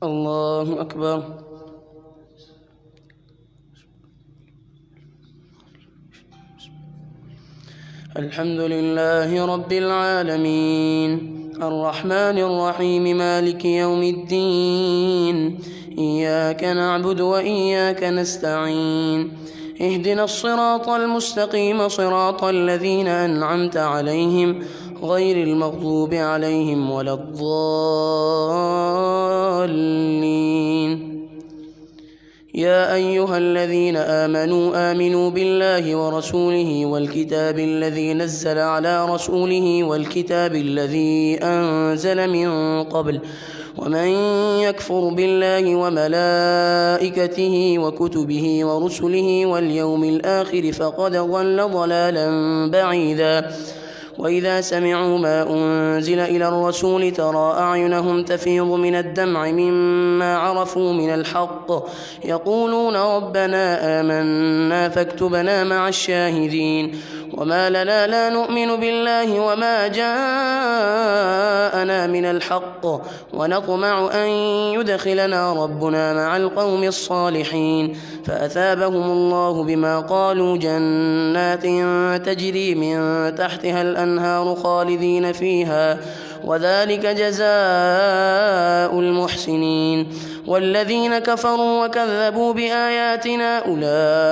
الله أكبر. الحمد لله رب العالمين الرحمن الرحيم مالك يوم الدين إياك نعبد وإياك نستعين اهدنا الصراط المستقيم صراط الذين أنعمت عليهم غير المغضوب عليهم ولا الضالين. يا أيها الذين آمنوا بالله ورسوله والكتاب الذي نزل على رسوله والكتاب الذي أنزل من قبل ومن يكفر بالله وملائكته وكتبه ورسله واليوم الآخر فقد ضل ضلالا بعيدا. وإذا سمعوا ما أنزل إلى الرسول ترى أعينهم تفيض من الدمع مما عرفوا من الحق يقولون ربنا آمنا فاكتبنا مع الشاهدين. وما لنا لا نؤمن بالله وما جاءنا من الحق ونطمع أن يدخلنا ربنا مع القوم الصالحين فأثابهم الله بما قالوا جنات تجري من تحتها الأنهار خالدين فيها وذلك جزاء المحسنين. والذين كفروا وكذبوا بآياتنا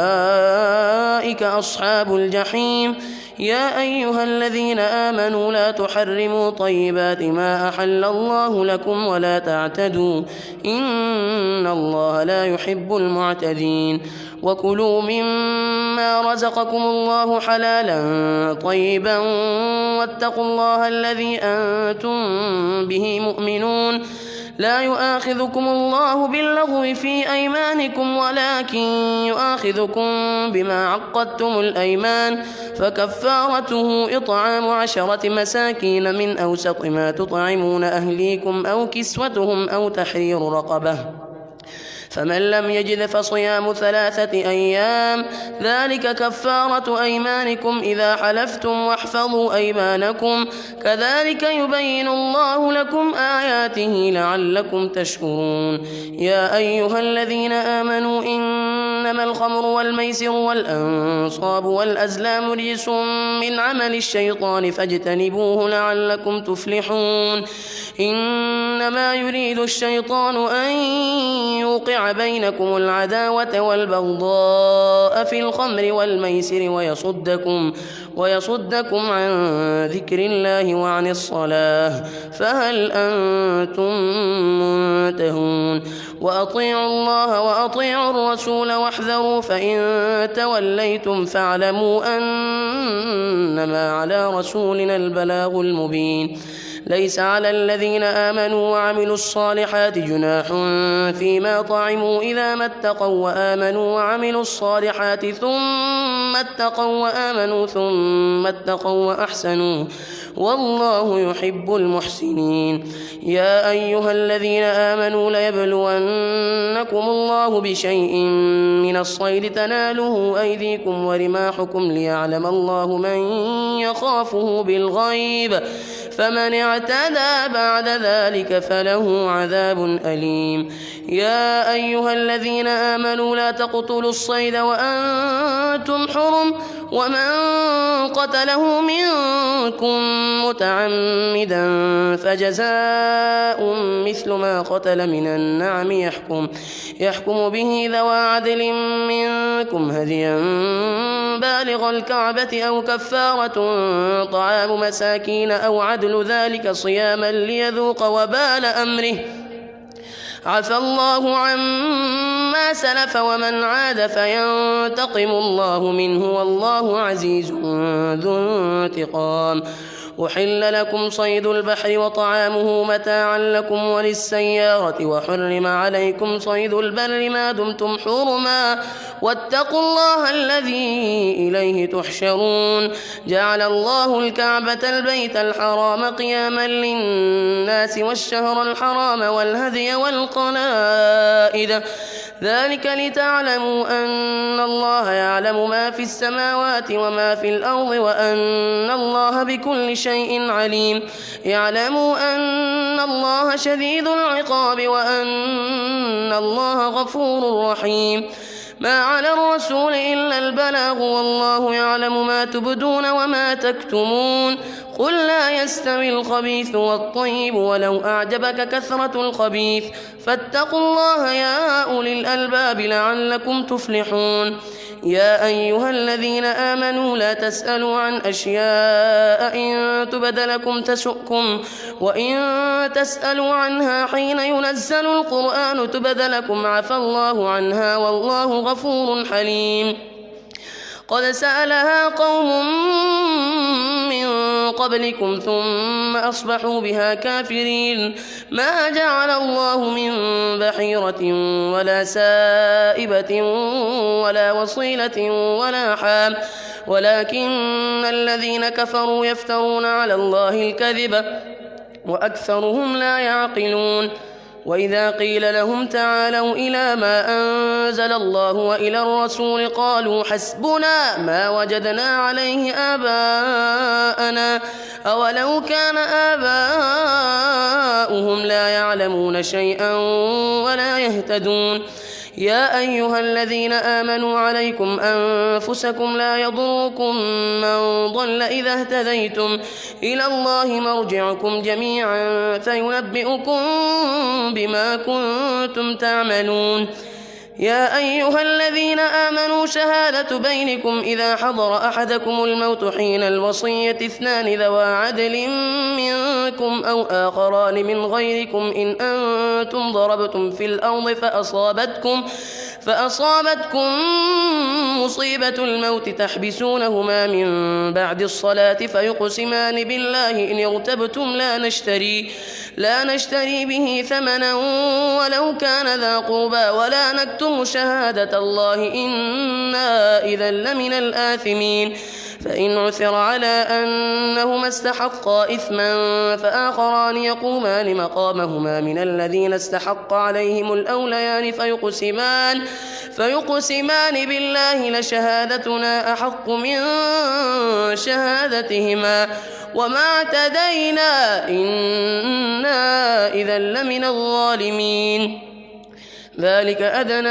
أولئك أصحاب الجحيم. يا أيها الذين آمنوا لا تحرموا طيبات ما أحل الله لكم ولا تعتدوا إن الله لا يحب المعتدين. وكلوا مما رزقكم الله حلالا طيبا واتقوا الله الذي أنتم به مؤمنون. لا يؤاخذكم الله باللغو في أيمانكم ولكن يؤاخذكم بما عقدتم الأيمان فكفارته إطعام 10 مساكين من أوسط ما تطعمون أهليكم أو كسوتهم أو تحرير رقبة فمن لم يجد فصيام 3 أيام ذلك كفارة أيمانكم إذا حلفتم واحفظوا أيمانكم كذلك يبين الله لكم آياته لعلكم تشكرون. يا أيها الذين آمنوا إنما الخمر والميسر والأنصاب والأزلام رجس من عمل الشيطان فاجتنبوه لعلكم تفلحون. إنما يريد الشيطان أن يوقع بينكم العداوة والبغضاء في الخمر والميسر ويصدكم عن ذكر الله وعن الصلاة فهل أنتم منتهون. وأطيعوا الله وأطيعوا الرسول واحذروا فإن توليتم فاعلموا أنما على رسولنا البلاغ المبين. ليس على الذين آمنوا وعملوا الصالحات جناح فيما طعموا إذا ما اتقوا وآمنوا وعملوا الصالحات ثم اتقوا وآمنوا ثم اتقوا وأحسنوا والله يحب المحسنين. يا أيها الذين آمنوا ليبلونكم الله بشيء من الصيد تناله أيديكم ورماحكم ليعلم الله من يخافه بالغيب فمن اعتدى بعد ذلك فله عذاب أليم. يا أيها الذين آمنوا لا تقتلوا الصيد وأنتم حرم ومن قتله منكم متعمدا فجزاء مثل ما قتل من النعم يحكم به ذوى عدل منكم هديا بالغ الكعبة أو كفارة طعام مساكين أو عدل ذلك صياما ليذوق وبال أمره عفى الله عما سلف ومن عاد فينتقم الله منه والله عزيز ذو انتقام. أحل لكم صيد البحر وطعامه متاعا لكم وللسيارة وحرم عليكم صيد البر ما دمتم حرما واتقوا الله الذي إليه تحشرون. جعل الله الكعبة البيت الحرام قياما للناس والشهر الحرام والهدي والقلائد ذلك لتعلموا أن الله يعلم ما في السماوات وما في الأرض وأن الله بكل شيء عليم. اعلموا أن الله شديد العقاب وأن الله غفور رحيم. ما على الرسول إلا البلاغ والله يعلم ما تبدون وما تكتمون. قل لا يستوي الخبيث والطيب ولو أعجبك كثرة الخبيث فاتقوا الله يا أولي الألباب لعلكم تفلحون. يا أيها الذين آمنوا لا تسألوا عن أشياء إن تبد لكم تسؤكم وإن تسألوا عنها حين ينزل القرآن تبد لكم عفى الله عنها والله غفور حليم. قد سألها قوم من قبلكم ثم أصبحوا بها كافرين. ما جعل الله من بحيرة ولا سائبة ولا وصيلة ولا حام ولكن الذين كفروا يفترون على الله الكذب وأكثرهم لا يعقلون. وإذا قيل لهم تعالوا إلى ما أنزل الله وإلى الرسول قالوا حسبنا ما وجدنا عليه آباءنا أولو كان آباؤهم لا يعلمون شيئا ولا يهتدون. يا أيها الذين آمنوا عليكم أنفسكم لا يضركم من ضل إذا اهتديتم إلى الله مرجعكم جميعا فينبئكم بما كنتم تعملون. يا أيها الذين آمنوا شهادة بينكم إذا حضر أحدكم الموت حين الوصية اثنان ذوى عدل منكم أو آخران من غيركم إن أنتم ضربتم في الأرض فأصابتكم مصيبة الموت تحبسونهما من بعد الصلاة فيقسمان بالله إن ارتبتم لا نشتري به ثمنا ولو كان ذا قربى ولا نكتم شهادة الله إنا إذا لمن الآثمين. فإن عثر على أنهما استحقا إثما فآخران يقومان مقامهما من الذين استحق عليهم الأوليان فيقسمان بالله لشهادتنا أحق من شهادتهما وما اعتدينا إنا إذا لمن الظالمين. ذلك أدنى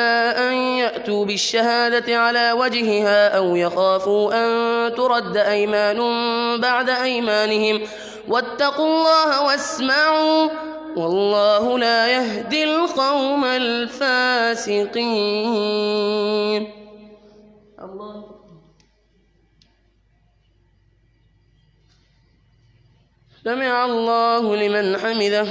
أن يأتوا بالشهادة على وجهها أو يخافوا أن ترد أيمان بعد أيمانهم واتقوا الله واسمعوا والله لا يهدي القوم الفاسقين. الله سمع الله لمن حمده.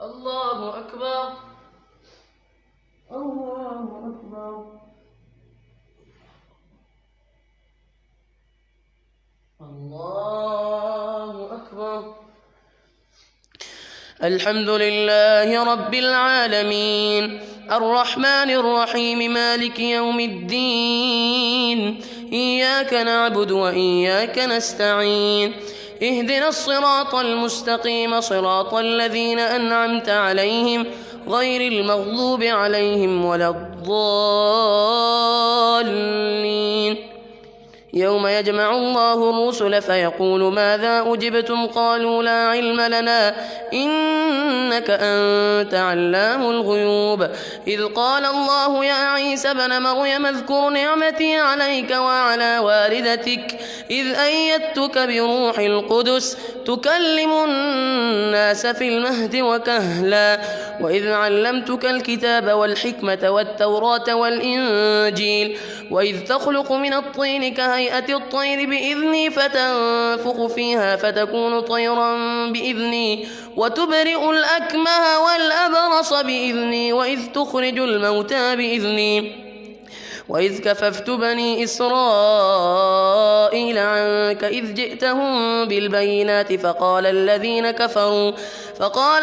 الله أكبر. الله أكبر. الله أكبر. الحمد لله رب العالمين الرحمن الرحيم مالك يوم الدين إياك نعبد وإياك نستعين اهدنا الصراط المستقيم صراط الذين أنعمت عليهم غير المغضوب عليهم ولا الضالين. يوم يجمع الله الرسل فيقول ماذا أجبتم قالوا لا علم لنا إنك أنت علام الغيوب. إذ قال الله يا عيسى ابن مريم اذكر نعمتي عليك وعلى والدتك إذ أيدتك بروح القدس تكلم الناس في المهد وكهلا وإذ علمتك الكتاب والحكمة والتوراة والإنجيل وإذ تخلق من الطين كهيئة الطير بإذني فتنفخ فيها فتكون طيرا بإذني وتبرئ الأكمه والأبرص بإذني وإذ تخرج الموتى بإذني وإذ كففت بني إسرائيل عنك إذ جئتهم بالبينات فقال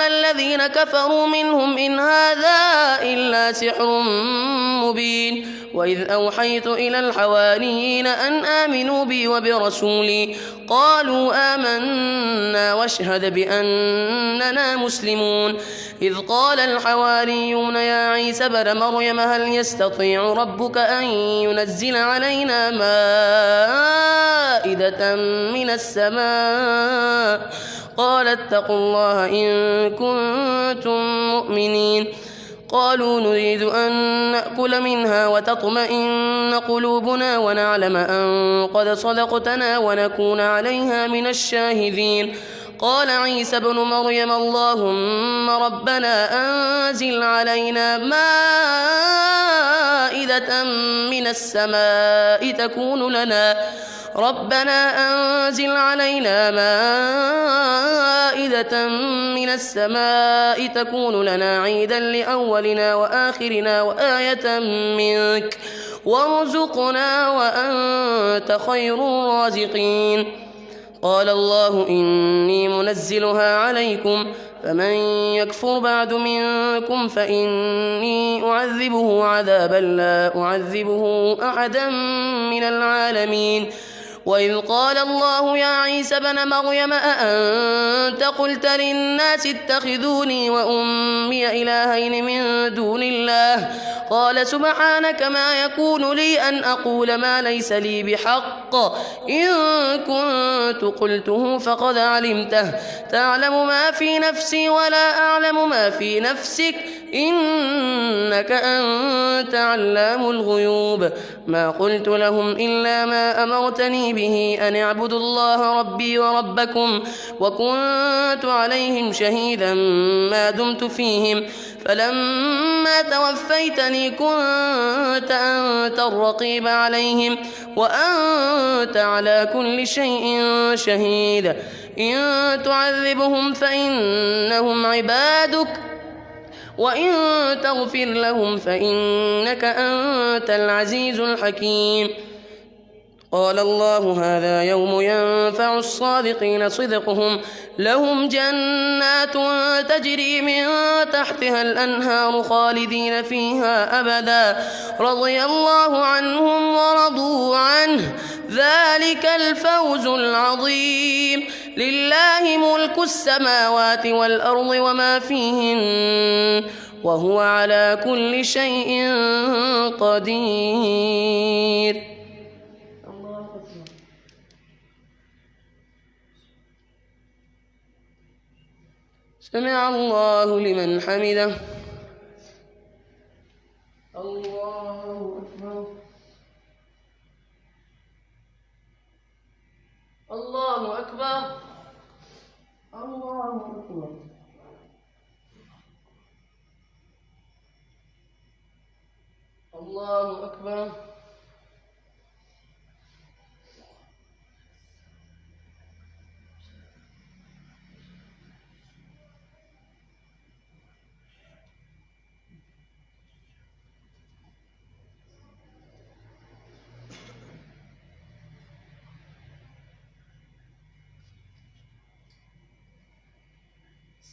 الذين كفروا منهم إن هذا إلا سحر مبين وإذ أوحيت إلى الحواريين أن آمنوا بي وبرسولي قالوا آمنا واشهد بأننا مسلمون إذ قال الحواريون يا عيسى ابن مريم هل يستطيع ربك أن ينزل علينا مائدة من السماء قال اتقوا الله إن كنتم مؤمنين قالوا نريد أن نأكل منها وتطمئن قلوبنا ونعلم أن قد صدقتنا ونكون عليها من الشاهدين قال عيسى ابن مريم اللهم ربنا أنزل علينا مائدة من السماء تكون لنا عيدا لأولنا وآخرنا وآية منك وارزقنا وأنت خير الرازقين قال الله إني منزلها عليكم فمن يكفر بعد منكم فإني أعذبه عذابا لا أعذبه أحدا من العالمين وإذ قال الله يا عيسى ابن مريم أأنت قلت للناس اتخذوني وأمي إلهين من دون الله قال سبحانك ما يكون لي أن أقول ما ليس لي بحق إن كنت قلته فقد علمته تعلم ما في نفسي ولا أعلم ما في نفسك إنك أنت علام الغيوب ما قلت لهم إلا ما أمرتني به أن اعبدوا الله ربي وربكم وكنت عليهم شهيدا ما دمت فيهم فلما توفيتني كنت أنت الرقيب عليهم وأنت على كل شيء شهيد إن تعذبهم فإنهم عبادك وإن تغفر لهم فإنك أنت العزيز الحكيم قال الله هذا يوم ينفع الصادقين صدقهم لهم جنات تجري من تحتها الأنهار خالدين فيها أبدا رضي الله عنهم ورضوا عنه ذلك الفوز العظيم لله ملك السماوات والأرض وما فيهن وهو على كل شيء قدير سمع الله لمن حمده الله أكبر الله أكبر الله أكبر الله أكبر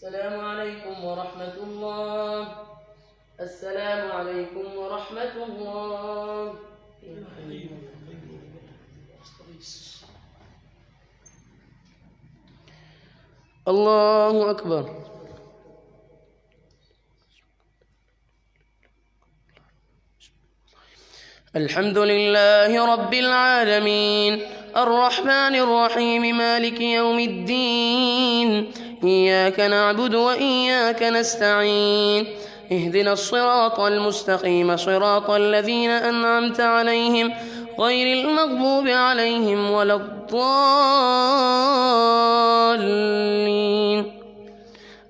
السلام عليكم ورحمة الله السلام عليكم ورحمة الله الله أكبر الحمد لله رب العالمين الرحمن الرحيم مالك يوم الدين إياك نعبد وإياك نستعين اهدنا الصراط المستقيم صراط الذين أنعمت عليهم غير المغضوب عليهم ولا الضالين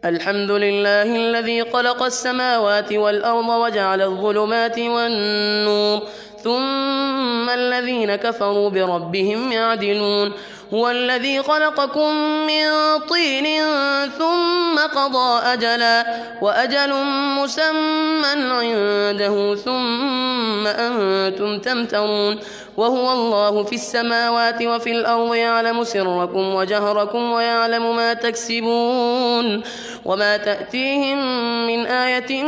الحمد لله الذي خلق السماوات والأرض وجعل الظلمات والنور ثم الذين كفروا بربهم يعدلون هو الذي خلقكم من طين ثم قضى أجلا وأجل مسمى عنده ثم أنتم تمترون وهو الله في السماوات وفي الأرض يعلم سركم وجهركم ويعلم ما تكسبون وما تأتيهم من آية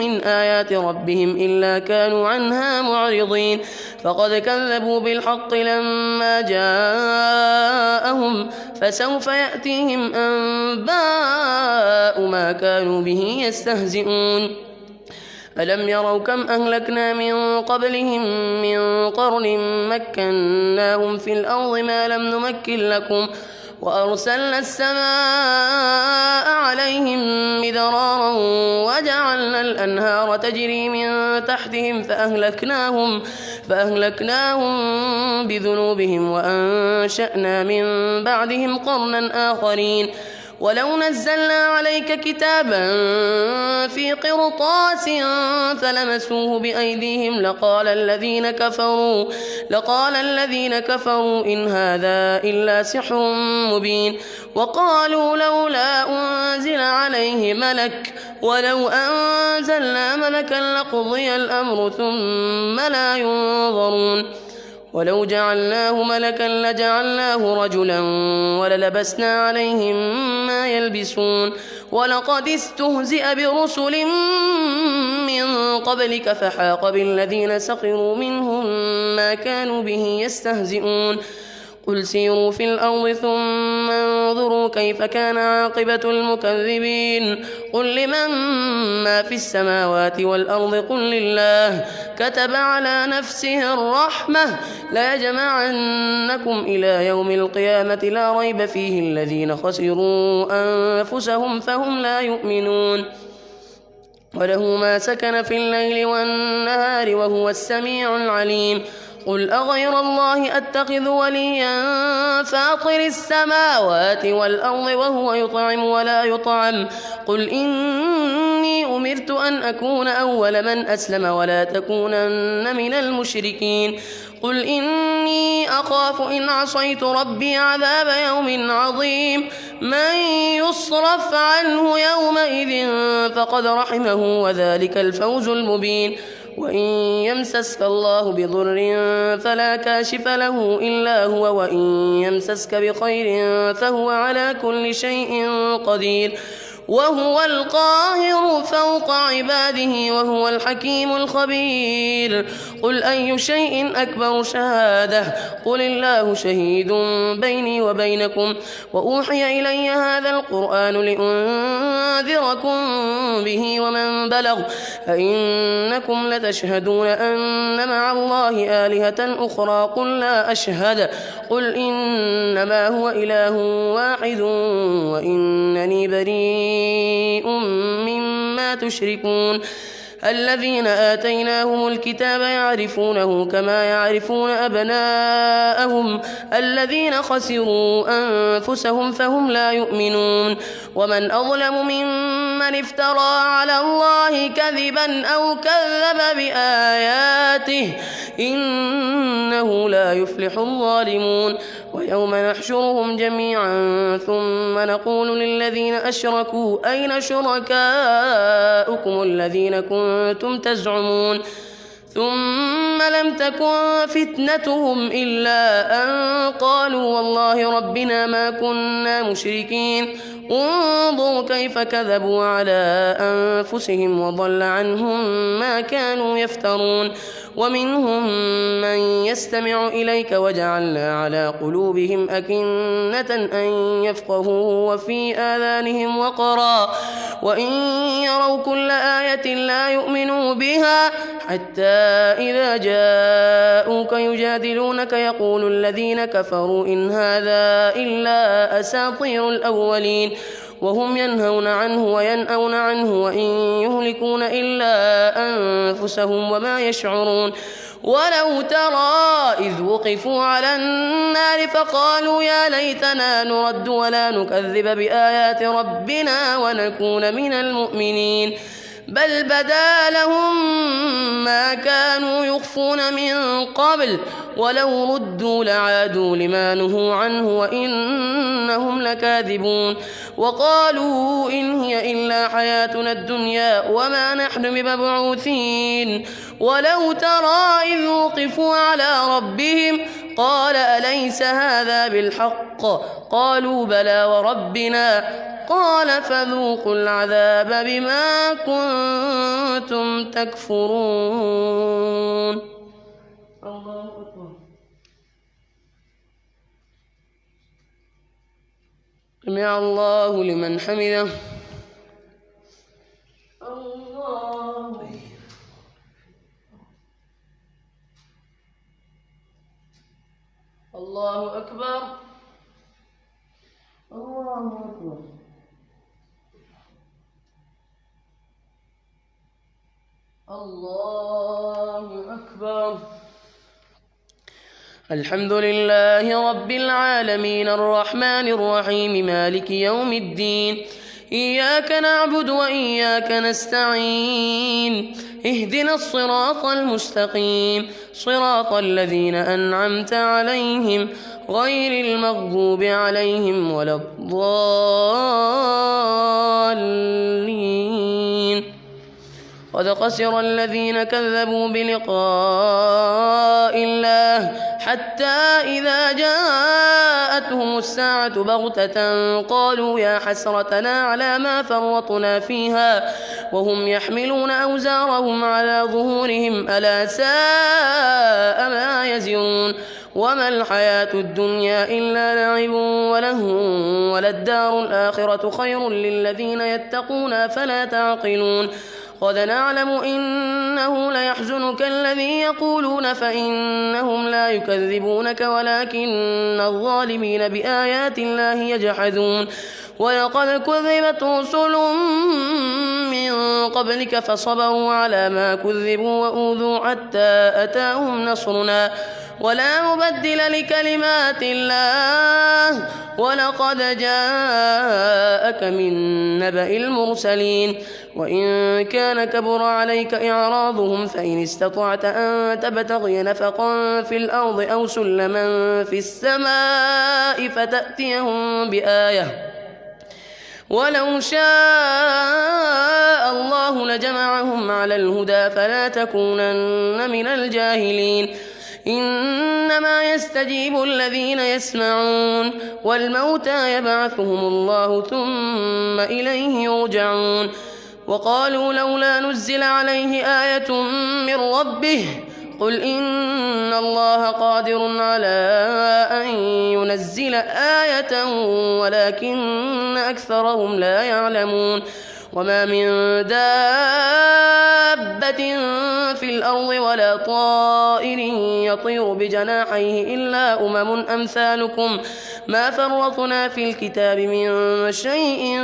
من آيات ربهم إلا كانوا عنها معرضين فقد كذبوا بالحق لما جاءهم فسوف يأتيهم أنباء ما كانوا به يستهزئون ألم يروا كم أهلكنا من قبلهم من قرن مكناهم في الأرض ما لم نمكن لكم وأرسلنا السماء عليهم مدرارا وجعلنا الأنهار تجري من تحتهم فأهلكناهم بذنوبهم وأنشأنا من بعدهم قرنا آخرين ولو نزلنا عليك كتابا في قرطاس فلمسوه بأيديهم لقال الذين كفروا إن هذا إلا سحر مبين وقالوا لولا أنزل عليه ملك ولو أنزلنا ملكا لقضي الأمر ثم لا ينظرون ولو جعلناه ملكا لجعلناه رجلا وللبسنا عليهم ما يلبسون ولقد استهزئ برسل من قبلك فحاق بالذين سخروا منهم ما كانوا به يستهزئون قل سيروا في الأرض ثم انظروا كيف كان عاقبة المكذبين قل لمن ما في السماوات والأرض قل لله كتب على نفسه الرحمة ليجمعنكم إلى يوم القيامة لا ريب فيه الذين خسروا أنفسهم فهم لا يؤمنون وله ما سكن في الليل والنهار وهو السميع العليم قل أغير الله أتخذ وليا فاطر السماوات والأرض وهو يطعم ولا يطعم قل إني أمرت أن أكون أول من أسلم ولا تكونن من المشركين قل إني أخاف إن عصيت ربي عذاب يوم عظيم من يصرف عنه يومئذ فقد رحمه وذلك الفوز المبين وإن يمسسك الله بضر فلا كاشف له إلا هو وإن يمسسك بخير فهو على كل شيء قدير وهو القاهر فوق عباده وهو الحكيم الخبير قل أي شيء أكبر شهادة قل الله شهيد بيني وبينكم وأوحي إلي هذا القرآن لأنذركم به ومن بلغ أئنكم لتشهدون أن مع الله آلهة أخرى قل لا أشهد قل إنما هو إله واحد وإنني بريء مما تشركون الذين آتيناهم الكتاب يعرفونه كما يعرفون أبناءهم الذين خسروا أنفسهم فهم لا يؤمنون ومن أظلم ممن افترى على الله كذبا أو كذب بآياته إنه لا يفلح الظالمون ويوم نحشرهم جميعا ثم نقول للذين أشركوا أين شركاؤكم الذين كنتم تزعمون ثم لم تكن فتنتهم إلا أن قالوا والله ربنا ما كنا مشركين انظروا كيف كذبوا على أنفسهم وضل عنهم ما كانوا يفترون ومنهم من يستمع إليك وجعلنا على قلوبهم أكنة أن يفقهوا وفي آذانهم وقرا وإن يروا كل آية لا يؤمنوا بها حتى إذا جاءوك يجادلونك يقول الذين كفروا إن هذا إلا أساطير الأولين وهم ينهون عنه وينأون عنه وإن يهلكون إلا أنفسهم وما يشعرون ولو ترى إذ وقفوا على النار فقالوا يا ليتنا نرد ولا نكذب بآيات ربنا ونكون من المؤمنين بل بدا لهم ما كانوا يخفون من قبل ولو ردوا لعادوا لما نهوا عنه وإنهم لكاذبون وقالوا إن هي إلا حياتنا الدنيا وما نحن بمبعوثين ولو ترى إذ وقفوا على ربهم قال أليس هذا بالحق قالوا بلى وربنا قال فذوقوا العذاب بما كنتم تكفرون. الله أكبر. سمع الله لمن حمده. الله الله أكبر. الله أكبر. الله أكبر. الحمد لله رب العالمين الرحمن الرحيم مالك يوم الدين إياك نعبد وإياك نستعين اهدنا الصراط المستقيم صراط الذين أنعمت عليهم غير المغضوب عليهم ولا الضالين. قد خسر الذين كذبوا بلقاء الله حتى إذا جاءتهم الساعة بغتة قالوا يا حسرتنا على ما فرطنا فيها وهم يحملون أوزارهم على ظهورهم ألا ساء ما يزرون. وما الحياة الدنيا إلا لعب ولهو وللدار الآخرة خير للذين يتقون فلا تعقلون. قد نعلم إنه ليحزنك الذي يقولون فإنهم لا يكذبونك ولكن الظالمين بآيات الله يجحدون. ولقد كذبت رسل من قبلك فصبروا على ما كذبوا وأوذوا حتى أتاهم نصرنا ولا مبدل لكلمات الله ولقد جاءك من نبأ المرسلين. وإن كان كبر عليك إعراضهم فإن استطعت أن تبتغي نفقا في الأرض أو سلما في السماء فتأتيهم بآية ولو شاء الله لجمعهم على الهدى فلا تكونن من الجاهلين. إنما يستجيب الذين يسمعون والموتى يبعثهم الله ثم إليه يرجعون. وقالوا لولا نزل عليه آية من ربه قل إن الله قادر على أن ينزل آية ولكن أكثرهم لا يعلمون. وما من دابة في الأرض ولا طائر يطير بجناحيه إلا أمم أمثالكم ما فرطنا في الكتاب من شيء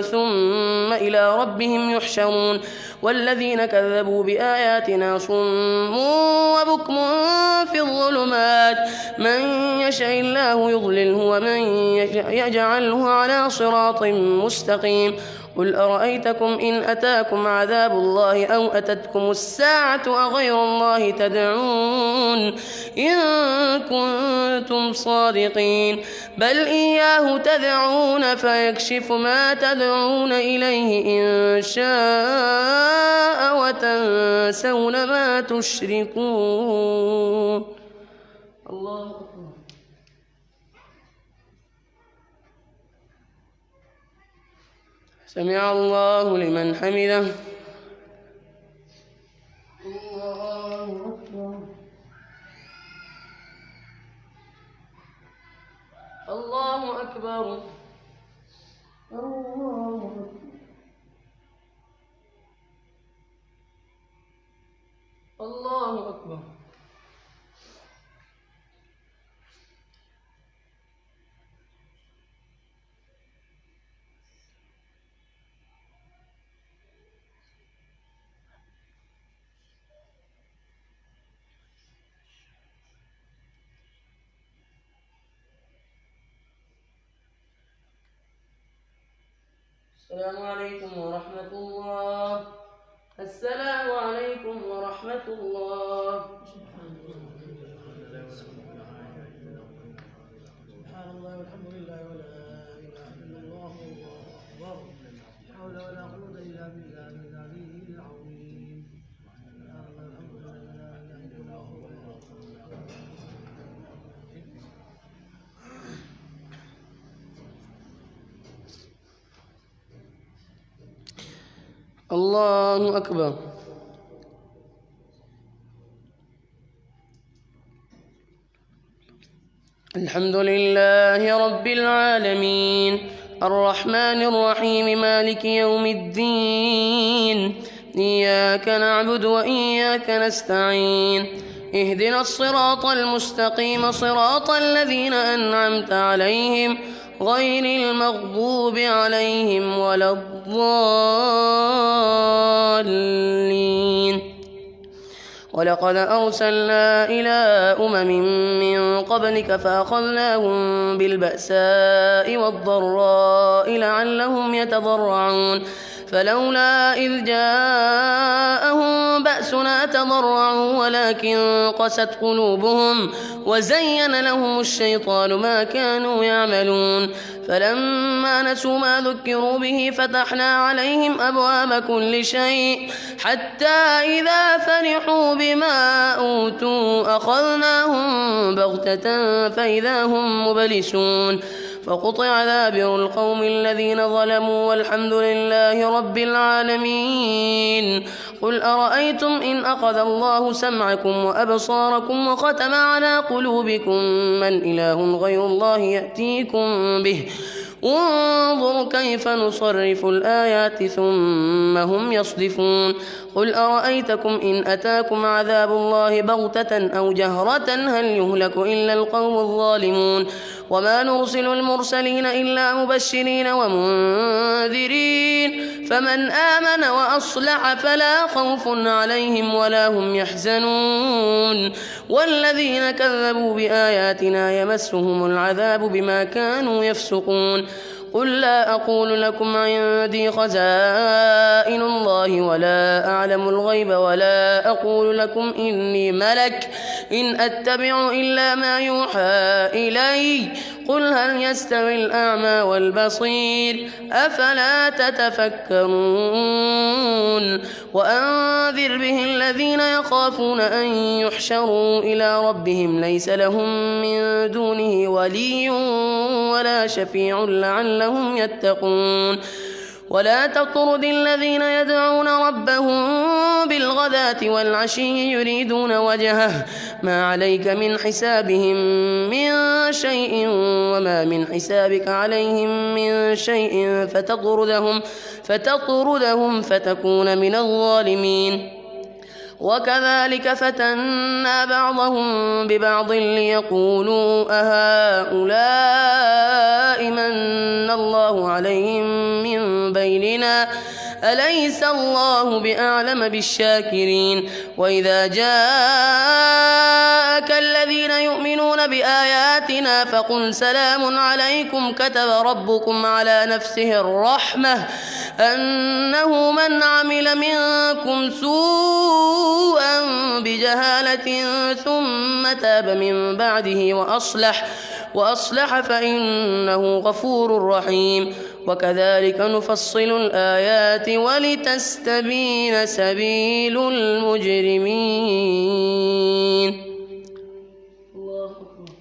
ثم إلى ربهم يحشرون. والذين كذبوا بآياتنا صم وبكم في الظلمات من يشاء الله يضلله ومن يجعله على صراط مستقيم. قل أرأيتكم إن أتاكم عذاب الله أو أتتكم الساعة أغير الله تدعون إن كنتم صادقين بل إياه تدعون فيكشف ما تدعون إليه إن شاء وتنسون ما تشركون. الله أكبر. سمع الله لمن حمده. الله أكبر. الله أكبر. الله أكبر. الله أكبر. السلام عليكم ورحمة الله. السلام عليكم ورحمة الله. سبحان الله والحمد لله ولا إله إلا الله والله أكبر. لا حول ولا قوة إلا بالله العلي العظيم. سبحان الله والحمد لله ولا إله إلا الله والله أكبر. الله أكبر. الحمد لله رب العالمين الرحمن الرحيم مالك يوم الدين إياك نعبد وإياك نستعين اهدنا الصراط المستقيم صراط الذين أنعمت عليهم غير المغضوب عليهم ولا الضالين. ولقد أرسلنا إلى من قبلك فأخذناهم بالبأساء والضراء لعلهم يتضرعون فلولا إذ جاءهم بأسنا تضرعوا ولكن قست قلوبهم وزين لهم الشيطان ما كانوا يعملون فلما نسوا ما ذكروا به فتحنا عليهم أبواب كل شيء حتى إذا فرحوا بما أوتوا أخذناهم بغتة فإذا هم مبلسون فقطع دابر القوم الذين ظلموا والحمد لله رب العالمين. قل أرأيتم إن أخذ الله سمعكم وأبصاركم وختم على قلوبكم من إله غير الله يأتيكم به انظر كيف نصرف الآيات ثم هم يصدفون. قل أرأيتكم إن أتاكم عذاب الله بغتة أو جهرة هل يهلك إلا القوم الظالمون وما نرسل المرسلين إلا مبشرين ومنذرين فمن آمن وأصلح فلا خوف عليهم ولا هم يحزنون والذين كذبوا بآياتنا يمسهم العذاب بما كانوا يفسقون. قل لا أقول لكم عندي خزائن الله ولا أعلم الغيب ولا أقول لكم إني ملك إن أتبع إلا ما يوحى إلي قل هل يستوي الأعمى والبصير أفلا تتفكرون. وأنذر به الذين يخافون أن يحشروا إلى ربهم ليس لهم من دونه ولي ولا شفيع لعلهم يتقون. ولا تطرد الذين يدعون ربهم بالغداة والعشي يريدون وجهه ما عليك من حسابهم من شيء وما من حسابك عليهم من شيء فتطردهم فتكون من الظالمين. وكذلك فتنا بعضهم ببعض ليقولوا أهؤلاء من الله عليهم من بيننا أليس الله بأعلم بالشاكرين. وإذا جاءك الذين يؤمنون بآياتنا فقل سلام عليكم كتب ربكم على نفسه الرحمة أنه من عمل منكم سوءا بجهالة ثم تاب من بعده وأصلح فإنه غفور رحيم. وكذلك نفصل الآيات ولتستبين سبيل المجرمين. الله أكبر.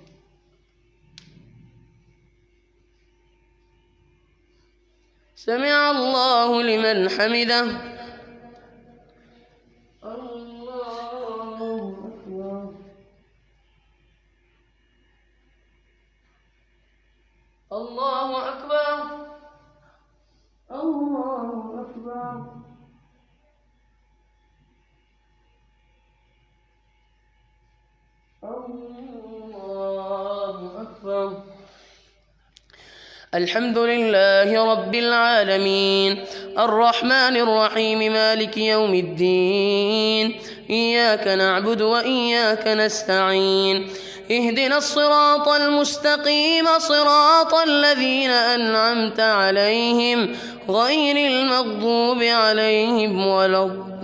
سمع الله لمن حمده. الله أكبر. الله أكبر. الله أكبر. الحمد لله رب العالمين الرحمن الرحيم مالك يوم الدين إياك نعبد وإياك نستعين اهدنا الصراط المستقيم صراط الذين أنعمت عليهم غير المغضوب عليهم ولا الضالين.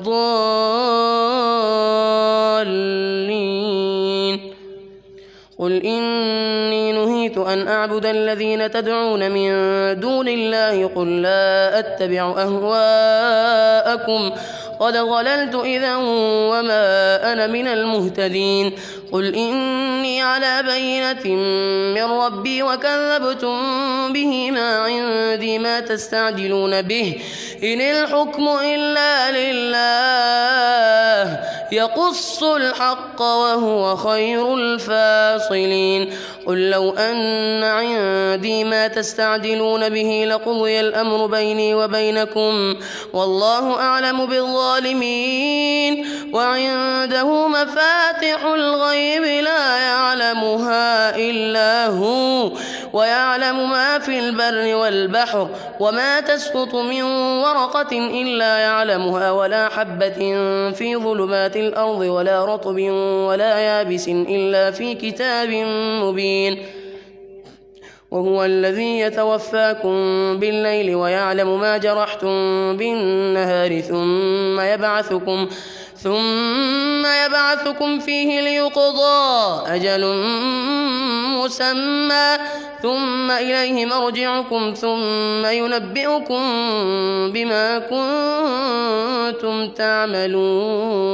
الضالين قل إني نهيت أن أعبد الذين تدعون من دون الله قل لا أتبع أهواءكم قد ضللت إذا وما أنا من المهتدين قل إني على بينة من ربي وكذبتم به ما عندي ما تستعجلون به إن الحكم إلا لله يقص الحق وهو خير الفاصلين قل لو أن عندي ما تستعجلون به لقضي الأمر بيني وبينكم والله أعلم بالظالمين وعنده مفاتح الغيب لا يعلمها إلا هو ويعلم ما في البر والبحر وما تسقط من ورقة إلا يعلمها ولا حبة في ظلمات الأرض ولا رطب ولا يابس إلا في كتاب مبين وهو الذي يتوفاكم بالليل ويعلم ما جرحتم بالنهار ثم يبعثكم فيه ليقضى أجل مسمى ثم إليه مرجعكم ثم ينبئكم بما كنتم تعملون.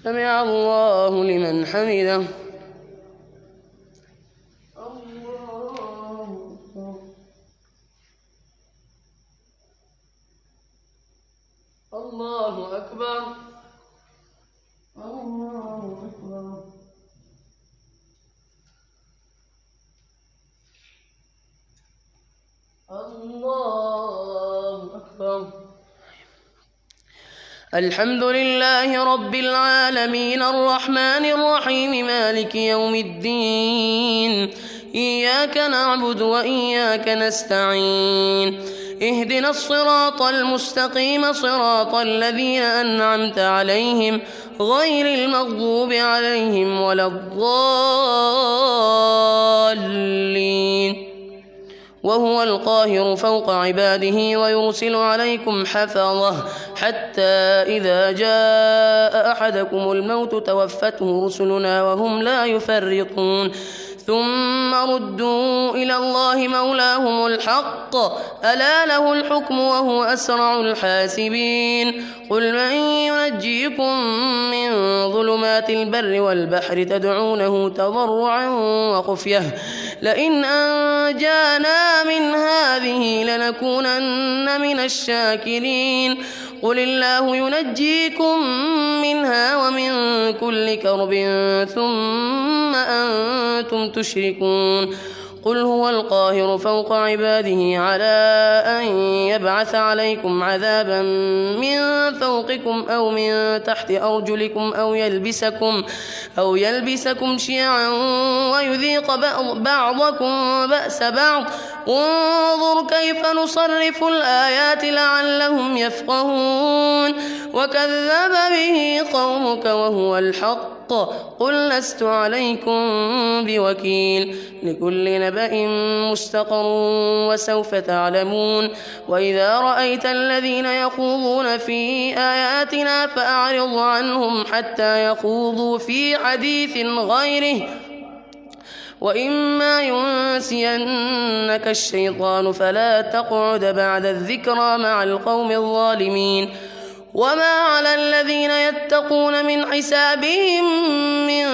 سمع الله لمن حمده. الله أكبر. الله أكبر. الله أكبر. الحمد لله رب العالمين الرحمن الرحيم مالك يوم الدين إياك نعبد وإياك نستعين اهدنا الصراط المستقيم صراط الذين أنعمت عليهم غير المغضوب عليهم ولا الضالين وهو القاهر فوق عباده ويرسل عليكم حفظه حتى إذا جاء أحدكم الموت توفته رسلنا وهم لا يفرطون ثم ردوا إلى الله مولاهم الحق ألا له الحكم وهو أسرع الحاسبين قل من ينجيكم من ظلمات البر والبحر تدعونه تضرعا وخفية لئن أنجانا من هذه لنكونن من الشاكرين قل الله ينجيكم منها ومن كل كرب ثم أنتم تشركون قل هو القاهر فوق عباده على أن يبعث عليكم عذابا من فوقكم أو من تحت أرجلكم أو يلبسكم شيعا ويذيق بعضكم بأس بعض انظر كيف نصرف الآيات لعلهم يفقهون وكذب به قومك وهو الحق قل لست عليكم بوكيل لكل نبأ مستقر وسوف تعلمون وإذا رأيت الذين يخوضون في آياتنا فأعرض عنهم حتى يخوضوا في حديث غيره وإما ينسينك الشيطان فلا تقعد بعد الذكرى مع القوم الظالمين وما على الذين يتقون من حسابهم من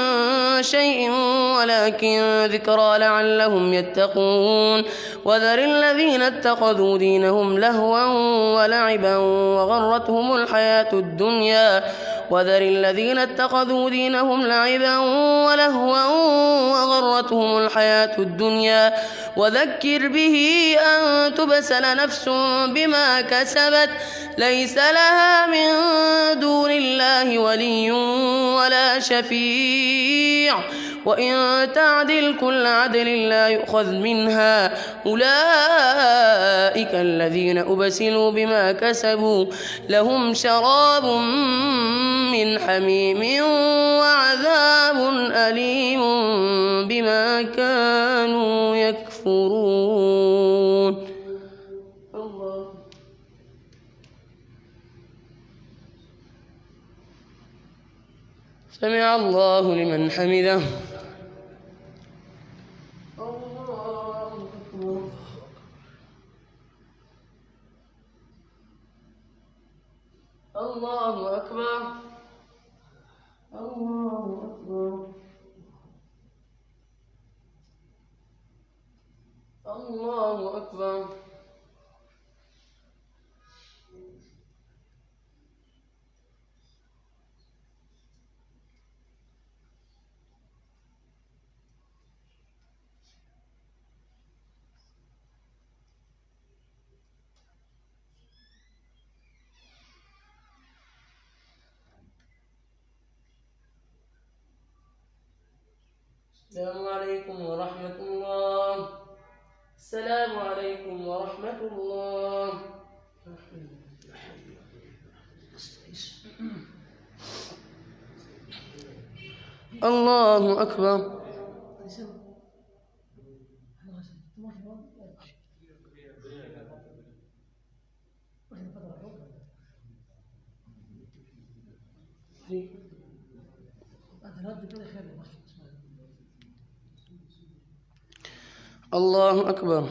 شيء ولكن ذكرى لعلهم يتقون وذر الذين اتخذوا دينهم لهوا ولعبا وغرتهم الحياة الدنيا وذكر به أن تبسل نفس بما كسبت ليس لها من دون الله ولي ولا شفيع وإن تعدل كل عدل لا يؤخذ منها أولئك الذين أبسلوا بما كسبوا لهم شراب من حميم وعذاب أليم بما كانوا يكفرون. الله. سمع الله لمن حمده. الله أكبر. الله أكبر. الله أكبر. السلام عليكم ورحمة الله. السلام عليكم ورحمة الله. الله أكبر. الله أكبر.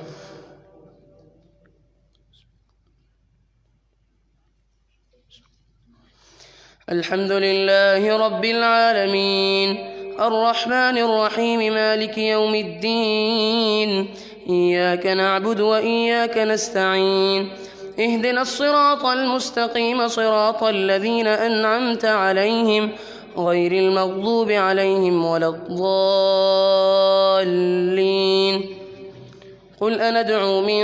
الحمد لله رب العالمين الرحمن الرحيم مالك يوم الدين إياك نعبد وإياك نستعين اهدنا الصراط المستقيم صراط الذين أنعمت عليهم غير المغضوب عليهم ولا الضالين. قل أندعو من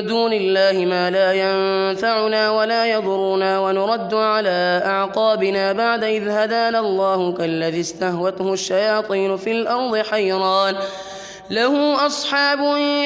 دون الله ما لا ينفعنا ولا يضرنا ونرد على أعقابنا بعد إذ هدانا الله كالذي استهوته الشياطين في الأرض حيران له أصحاب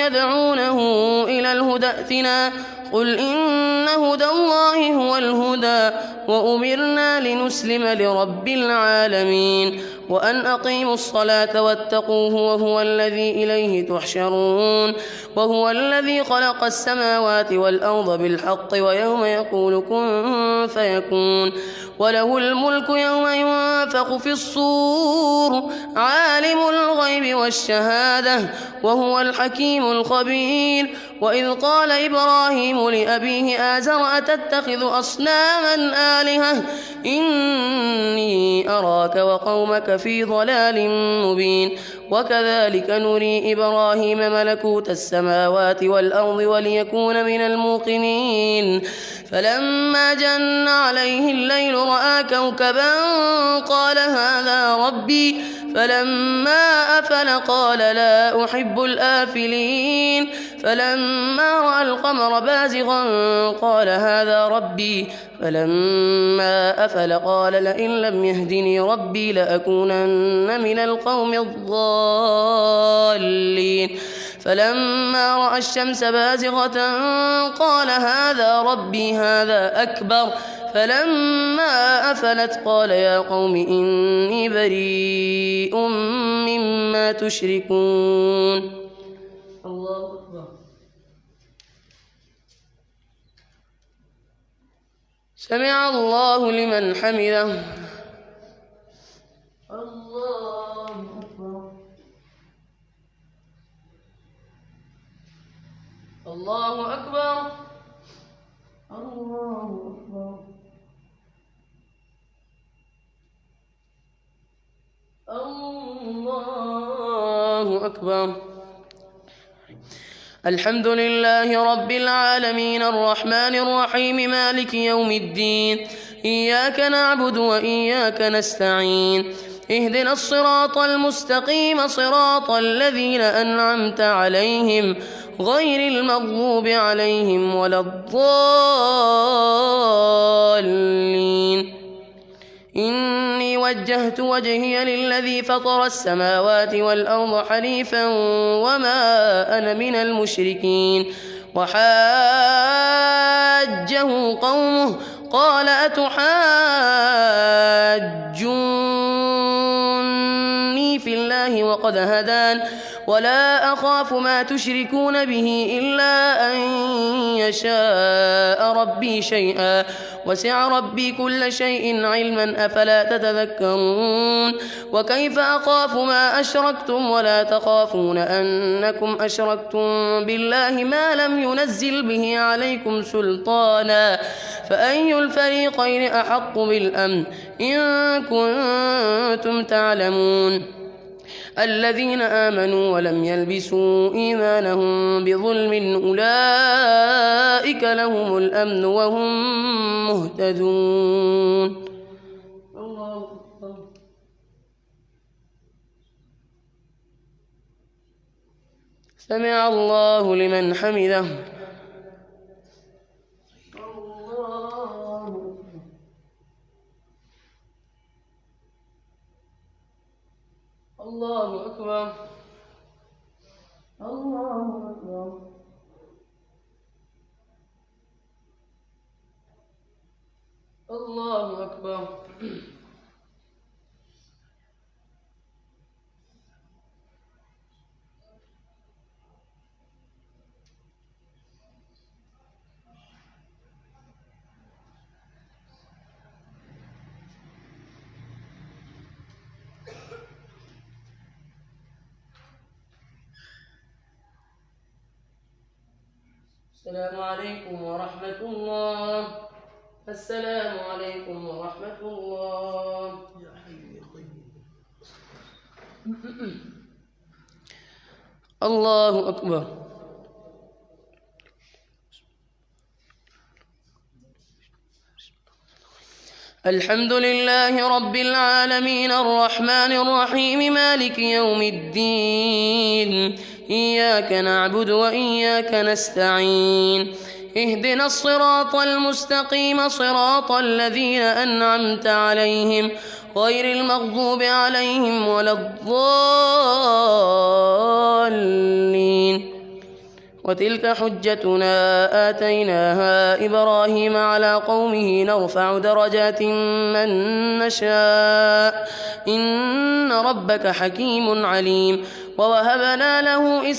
يدعونه إلى الهدى ائتنا قل إن هدى الله هو الهدى وأمرنا لنسلم لرب العالمين وأن أقيموا الصلاة واتقوه وهو الذي إليه تحشرون وهو الذي خلق السماوات والأرض بالحق ويوم يقول كن فيكون وله الملك يوم ينفخ في الصور عالم الغيب والشهادة وهو الحكيم الخبير. وإذ قال إبراهيم لأبيه آزر أتتخذ أصناما آلهة إني أراك وقومك في ضلال مبين. وكذلك نري إبراهيم ملكوت السماوات والأرض وليكون من الموقنين فلما جن عليه الليل رأى كوكبا قال هذا ربي فلما أفل قال لا أحب الآفلين فلما رأى القمر بازغا قال هذا ربي فلما أفل قال لئن لم يهدني ربي لأكونن من القوم الضالين فلما رأى الشمس بازغة قال هذا ربي هذا أكبر فلما أفلت قال يا قوم إني بريء مما تشركون. الله أكبر. سمع الله لمن حمده. الله أكبر. الله أكبر. الله أكبر. الله أكبر. الحمد لله رب العالمين الرحمن الرحيم مالك يوم الدين إياك نعبد وإياك نستعين اهدنا الصراط المستقيم صراط الذين أنعمت عليهم غير المغضوب عليهم ولا الضالين. إني وجهت وجهي للذي فطر السماوات والأرض حنيفا وما أنا من المشركين. وحاجه قومه قال أتحاجوني في الله وقد هدان ولا أخاف ما تشركون به إلا أن يشاء ربي شيئا وسع ربي كل شيء علما أفلا تتذكرون. وكيف أخاف ما أشركتم ولا تخافون أنكم أشركتم بالله ما لم ينزل به عليكم سلطانا فأي الفريقين أحق بالأمن إن كنتم تعلمون. الذين آمنوا ولم يلبسوا إيمانهم بظلم أولئك لهم الأمن وهم مهتدون. الله أكبر. سمع الله لمن حمده. الله أكبر. الله أكبر. الله أكبر. السلام عليكم ورحمة الله. السلام عليكم ورحمة الله. يا حي يا قيوم. الله أكبر. الحمد لله رب العالمين الرحمن الرحيم مالك يوم الدين إياك نعبد وإياك نستعين اهدنا الصراط المستقيم صراط الذين أنعمت عليهم غير المغضوب عليهم ولا الضالين. وتلك حجتنا آتيناها إبراهيم على قومه نرفع درجات من نشاء إن ربك حكيم عليم. ووهبنا له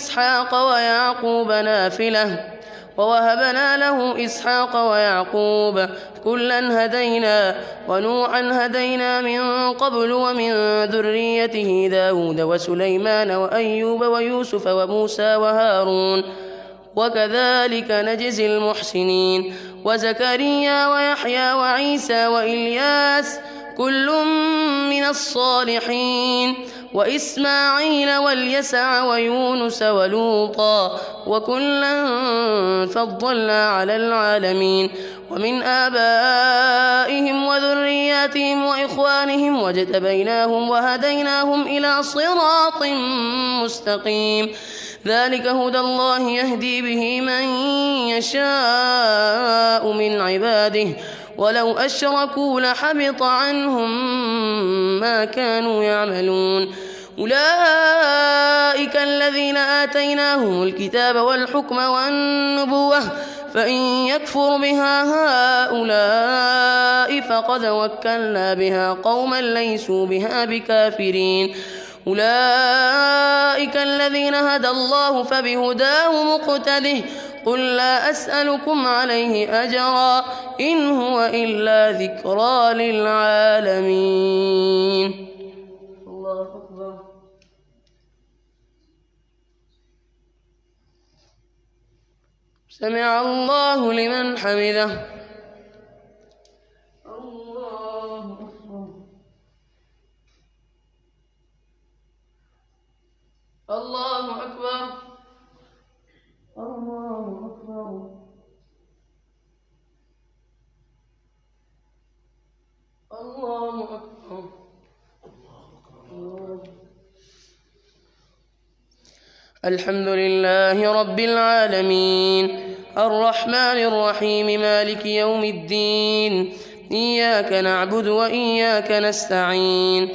إسحاق ويعقوب كلا هدينا ونوحا هدينا من قبل ومن ذريته داود وسليمان وأيوب ويوسف وموسى وهارون وكذلك نجزي المحسنين. وزكريا ويحيى وعيسى وإلياس كل من الصالحين وإسماعيل واليسع ويونس ولوطا وكلا فضلنا على العالمين. ومن آبائهم وذرياتهم وإخوانهم واجتبيناهم وهديناهم إلى صراط مستقيم. ذلك هدى الله يهدي به من يشاء من عباده ولو أشركوا لحبط عنهم ما كانوا يعملون. أولئك الذين آتيناهم الكتاب والحكم والنبوة فإن يكفر بها هؤلاء فقد وكلنا بها قوما ليسوا بها بكافرين. أولئك الذين هدى الله فبهداه مقتده قل لا أسألكم عليه أجرا إن هو إلا ذكرى للعالمين. الله أكبر. سمع الله لمن حمده. الله أكبر. الله أكبر. الله أكبر. الله أكبر. الحمد لله رب العالمين الرحمن الرحيم مالك يوم الدين إياك نعبد وإياك نستعين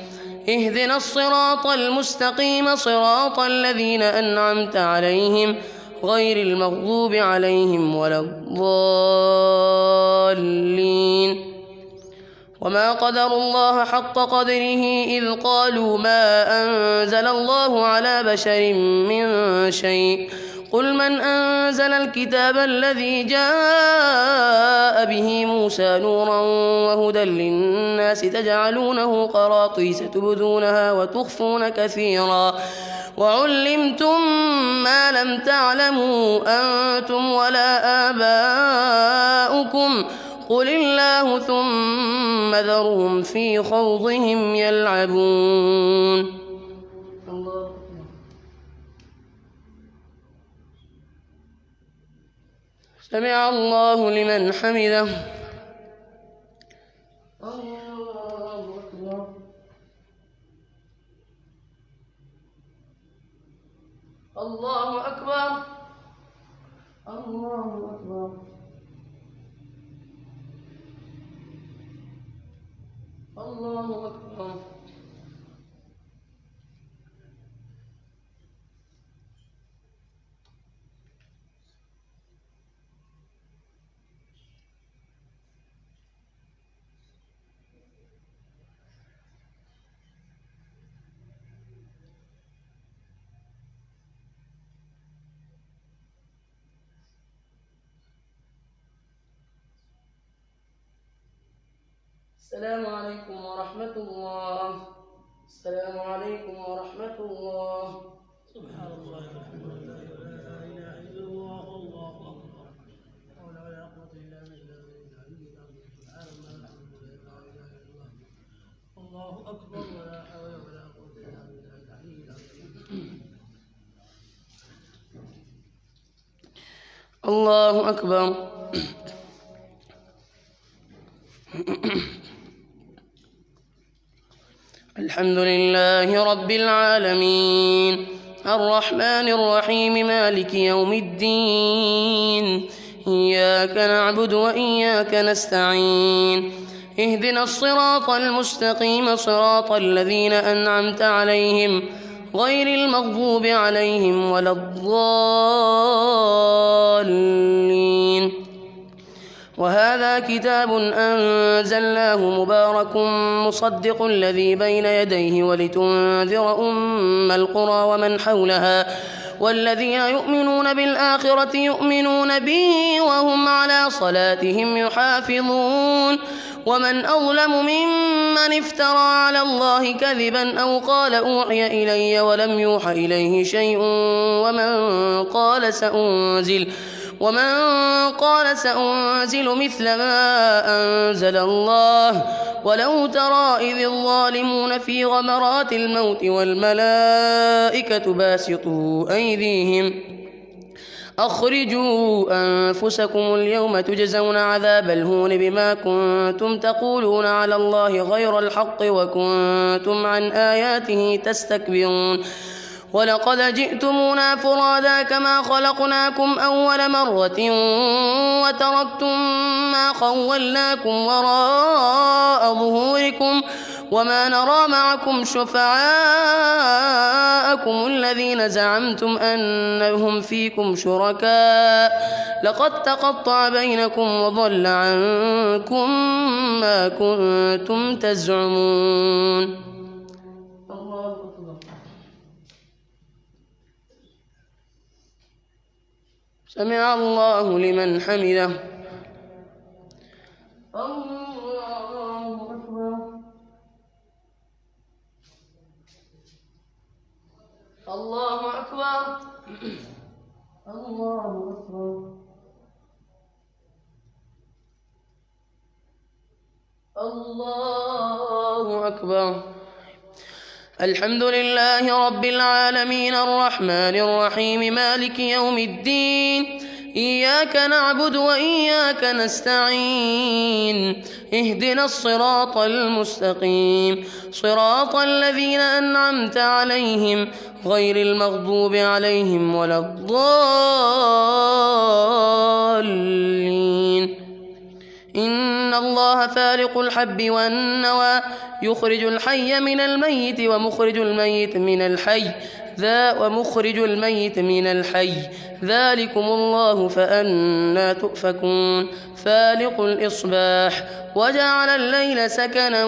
اهدنا الصراط المستقيم صراط الذين أنعمت عليهم غير المغضوب عليهم ولا الضالين وما قدروا الله حق قدره إذ قالوا ما أنزل الله على بشر من شيء قل من أنزل الكتاب الذي جاء به موسى نورا وهدى للناس تجعلونه قراطيس تبدونها وتخفون كثيرا وعلمتم ما لم تعلموا أنتم ولا آباؤكم قل الله ثم ذرهم في خوضهم يلعبون. سمع الله لمن حمده. الله أكبر. الله أكبر. الله أكبر. الله أكبر. السلام عليكم ورحمة الله. السلام عليكم ورحمة الله. سبحان الله والحمد لله ولا إله إلا الله والله أكبر. لا حول ولا قوة إلا بالله العلي العظيم. سبحان الله والحمد لله ولا إله إلا الله الله أكبر ولا حول ولا قوة إلا بالله العلي العظيم. الله أكبر. الحمد لله رب العالمين الرحمن الرحيم مالك يوم الدين إياك نعبد وإياك نستعين اهدنا الصراط المستقيم صراط الذين أنعمت عليهم غير المغضوب عليهم ولا الضالين وهذا كتاب أنزلناه مبارك مصدق الذي بين يديه ولتنذر أم القرى ومن حولها والذين يؤمنون بالآخرة يؤمنون به وهم على صلاتهم يحافظون ومن أظلم ممن افترى على الله كذبا أو قال أوحي إلي ولم يوحى إليه شيء ومن قال سأنزل مثل ما أنزل الله ولو ترى إذ الظالمون في غمرات الموت والملائكة باسطوا أيديهم أخرجوا أنفسكم اليوم تجزون عذاب الهون بما كنتم تقولون على الله غير الحق وكنتم عن آياته تستكبرون ولقد جئتمونا فرادا كما خلقناكم أول مرة وتركتم ما خولناكم وراء ظهوركم وما نرى معكم شفعاءكم الذين زعمتم أنهم فيكم شركاء لقد تقطع بينكم وضل عنكم ما كنتم تزعمون. سمع الله لمن حمده. الله أكبر. الله أكبر. الله أكبر. الله أكبر. الحمد لله رب العالمين الرحمن الرحيم مالك يوم الدين إياك نعبد وإياك نستعين اهدنا الصراط المستقيم صراط الذين أنعمت عليهم غير المغضوب عليهم ولا الضالين. إن الله فالق الحب والنوى يخرج الحي من الميت ومخرج الميت من الحي ذلكم الله فأنى تؤفكون فالق الإصباح وجعل الليل سكنا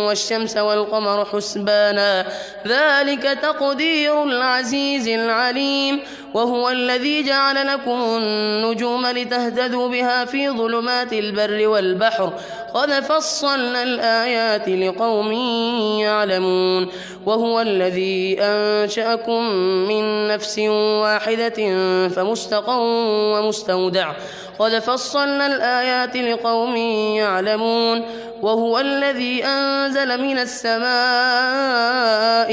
والشمس والقمر حسبانا ذلك تقدير العزيز العليم وهو الذي جعل لكم النجوم لتهتدوا بها في ظلمات البر والبحر قد فصلنا الآيات لقوم يعلمون وهو الذي أنشأكم من نفس واحدة فمستقر ومستودع قد فصلنا الآيات لقوم يعلمون وهو الذي أنزل من السماء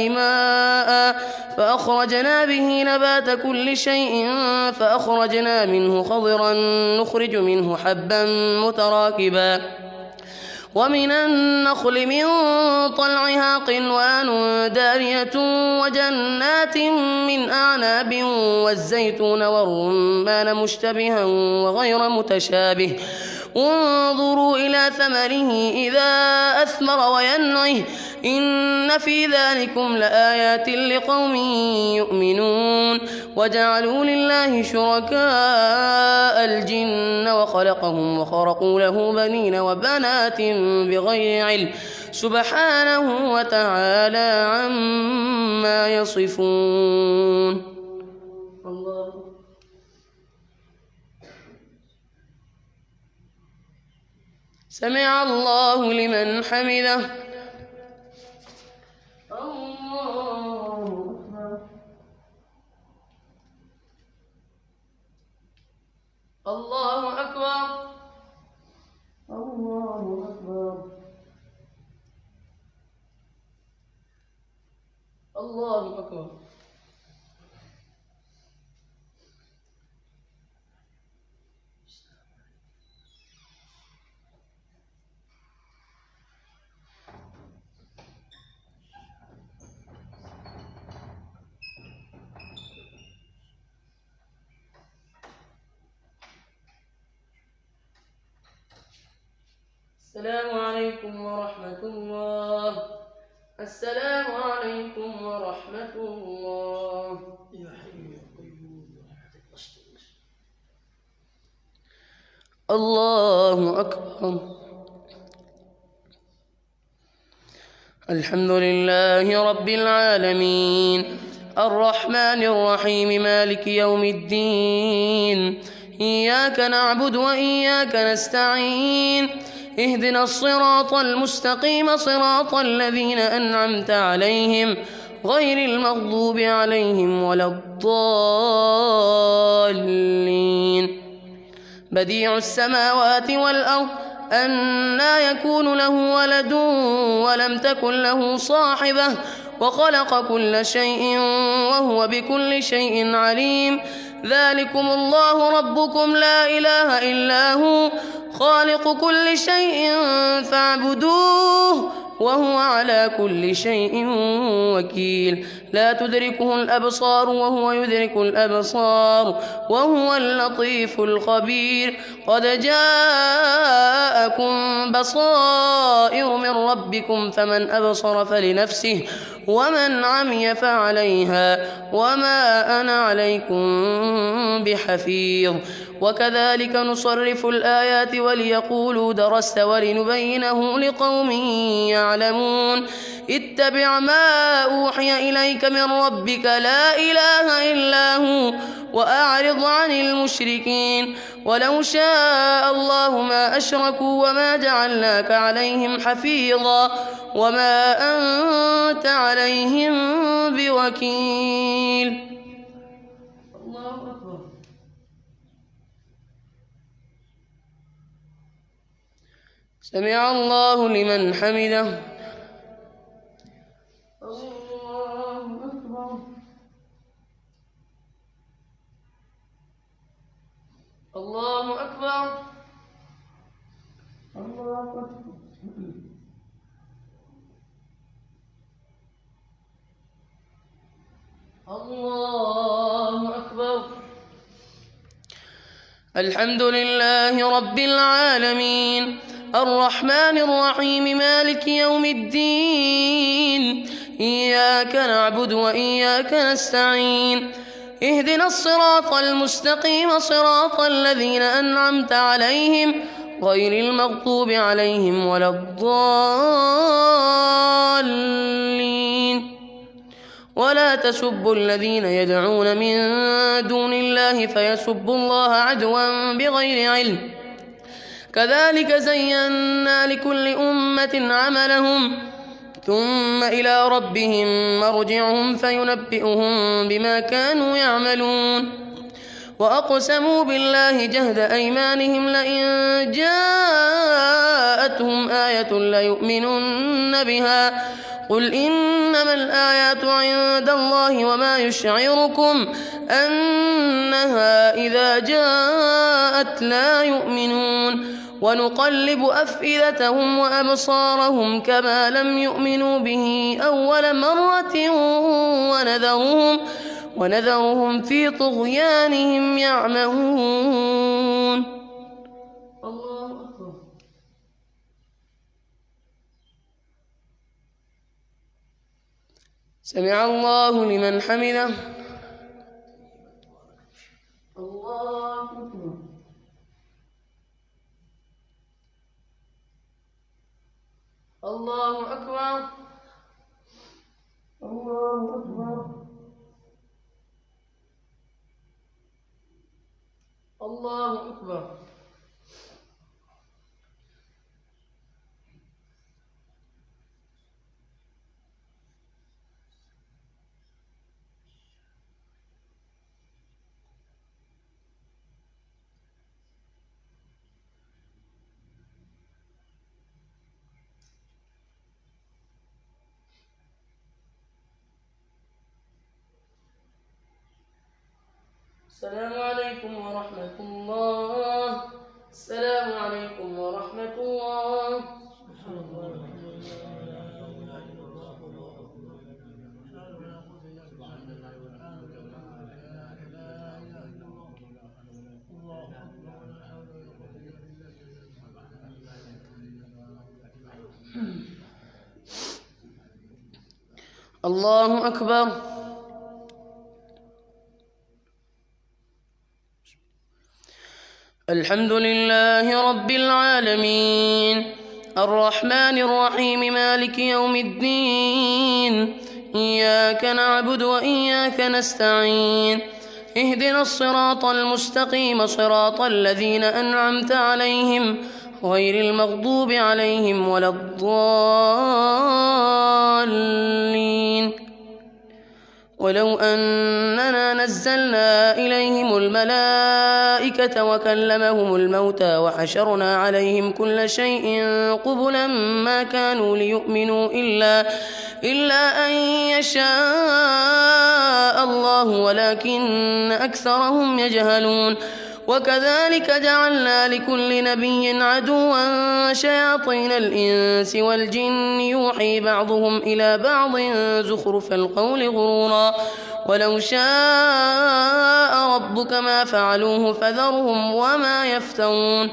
ماء فأخرجنا به نبات كل شيء فأخرجنا منه خضرا نخرج منه حبا متراكبا ومن النخل من طلعها قنوان دانية وجنات من أعناب والزيتون والرمان مشتبها وغير متشابه انظروا إلى ثمره إذا أثمر وينعه إن في ذلكم لآيات لقوم يؤمنون وجعلوا لله شركاء الجن وخلقهم وخرقوا له بنين وبنات بغير علم سبحانه وتعالى عما يصفون. الله سمع الله لمن حمده. الله أكبر. الله أكبر. الله أكبر. السلام عليكم ورحمة الله. السلام عليكم ورحمة الله. يا حي يا قيوم برحمتك أستغيث. الله أكبر. الحمد لله رب العالمين الرحمن الرحيم مالك يوم الدين إياك نعبد وإياك نستعين اهدنا الصراط المستقيم صراط الذين أنعمت عليهم غير المغضوب عليهم ولا الضالين. بديع السماوات والأرض أنى يكون له ولد ولم تكن له صاحبة وخلق كل شيء وهو بكل شيء عليم. ذلكم الله ربكم لا إله إلا هو خالق كل شيء فاعبدوه وهو على كل شيء وكيل. لا تدركه الأبصار وهو يدرك الأبصار وهو اللطيف الخبير. قد جاءكم بصائر من ربكم فمن أبصر فلنفسه ومن عمي فعليها وما أنا عليكم بحفيظ. وكذلك نصرف الآيات وليقولوا درست ولنبينه لقوم يعلمون. اتبع ما أوحي إليك من ربك لا إله إلا هو وأعرض عن المشركين. ولو شاء الله ما أشركوا وما جعلناك عليهم حفيظا وما أنت عليهم بوكيل. الله أكبر. سمع الله لمن حمده. الله أكبر. الله أكبر. الله أكبر. الله أكبر. الحمد لله رب العالمين الرحمن الرحيم مالك يوم الدين إياك نعبد وإياك نستعين اهدنا الصراط المستقيم صراط الذين أنعمت عليهم غير المغضوب عليهم ولا الضالين ولا تسبوا الذين يدعون من دون الله فيسبوا الله عدوا بغير علم كذلك زينا لكل أمة عملهم ثم إلى ربهم مرجعهم فينبئهم بما كانوا يعملون وأقسموا بالله جهد أيمانهم لئن جاءتهم آية ليؤمنن بها قل إنما الآيات عند الله وما يشعركم أنها إذا جاءت لا يؤمنون ونقلب أفئدتهم وأبصارهم كما لم يؤمنوا به أول مرة ونذرهم في طغيانهم يعمهون. الله أكبر. سمع الله لمن حمده. الله أكبر. الله أكبر. الله أكبر. الله أكبر. السلام عليكم ورحمة الله. السلام عليكم ورحمة الله. الله أكبر. الحمد لله رب العالمين الرحمن الرحيم مالك يوم الدين إياك نعبد وإياك نستعين اهدنا الصراط المستقيم صراط الذين أنعمت عليهم غير المغضوب عليهم ولا الضالين ولو أننا نزلنا إليهم الملائكة وكلمهم الموتى وحشرنا عليهم كل شيء قبلا ما كانوا ليؤمنوا إلا أن يشاء الله ولكن أكثرهم يجهلون وكذلك جعلنا لكل نبي عدوا شياطين الإنس والجن يوحي بعضهم إلى بعض زخرف القول غرورا ولو شاء ربك ما فعلوه فذرهم وما يفترون